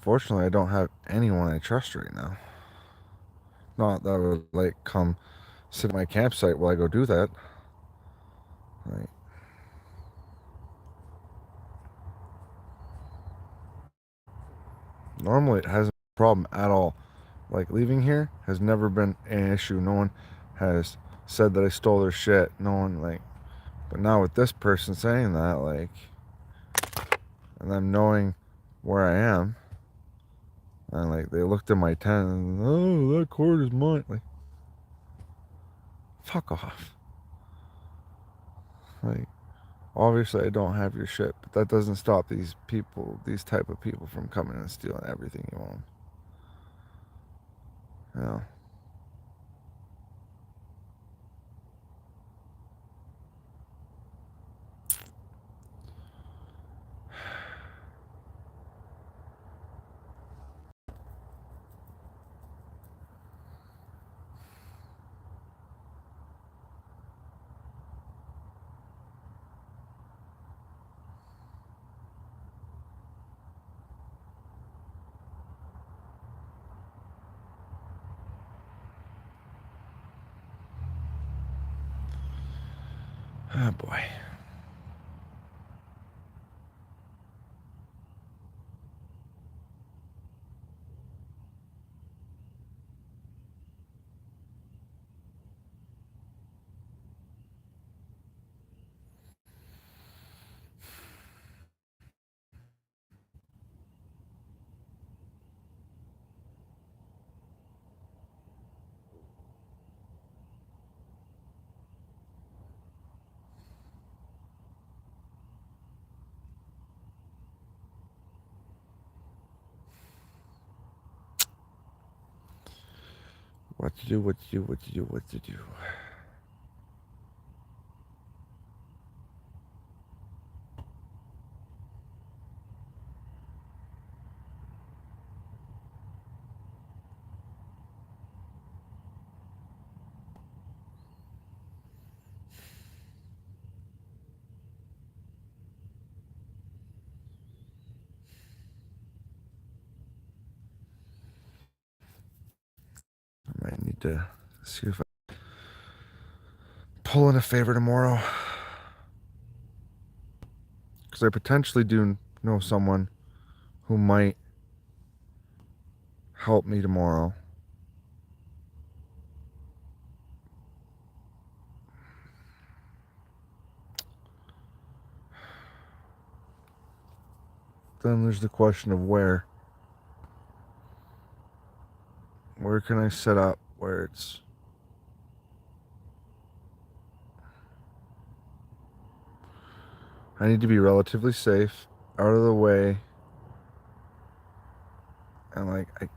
Fortunately, I don't have anyone I trust right now. Not that would like come sit at my campsite while I go do that. Like, normally it hasn't been a problem at all. Like leaving here has never been an issue. No one has said that I stole their shit. No one like, but now with this person saying that, like, and them knowing where I am, and like they looked at my tent and oh, that cord is mine. Like, fuck off. Like, obviously I don't have your shit, but that doesn't stop these people, these type of people, from coming and stealing everything you own. You know. Oh boy. What to do, what to do, what to do, what to do. I might need to see if I pull in a favor tomorrow. Because I potentially do know someone who might help me tomorrow. Then there's the question of where. Where can I set up where it's... I need to be relatively safe, out of the way, and like I...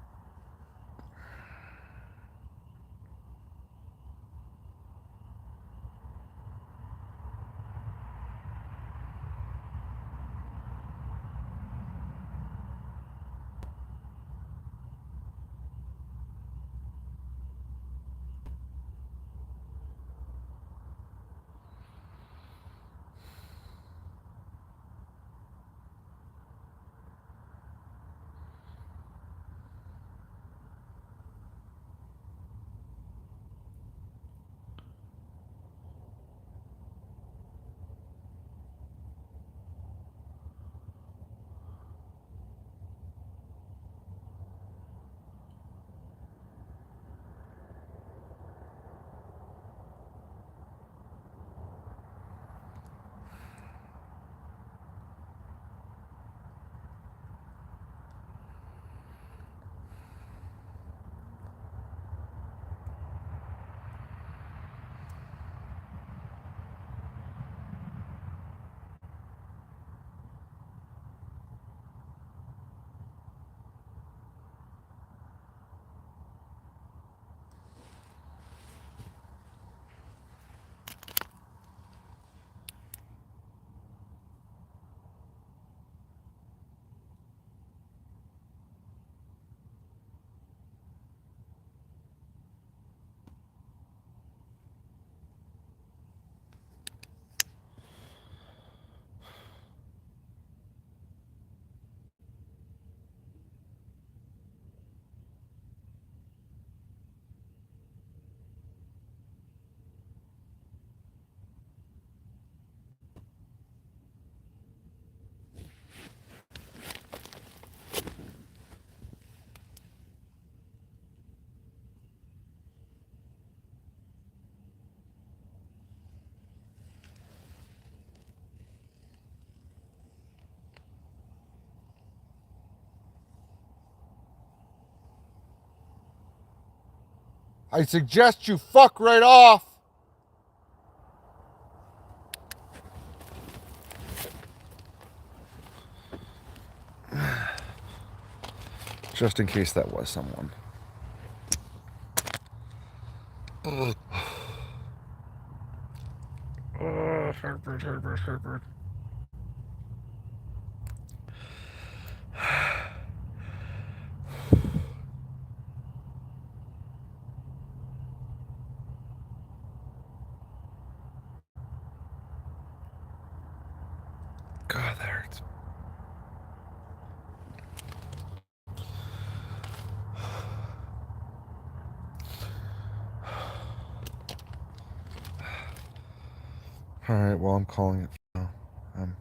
I suggest you fuck right off. Just in case that was someone. Ugh. Heartburn. God, that hurts. Alright, well, I'm calling it now. I'm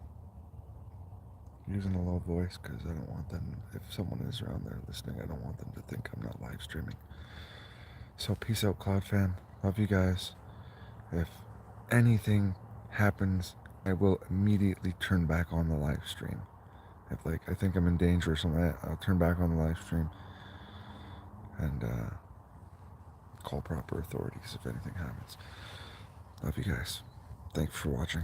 using a low voice because I don't want them, if someone is around there listening, I don't want them to think I'm not live streaming. So peace out, Cloud fam. Love you guys. If anything happens, I will immediately turn back on the live stream. If I think I'm in danger or something, I'll turn back on the live stream and call proper authorities if anything happens. Love you guys. Thanks for watching.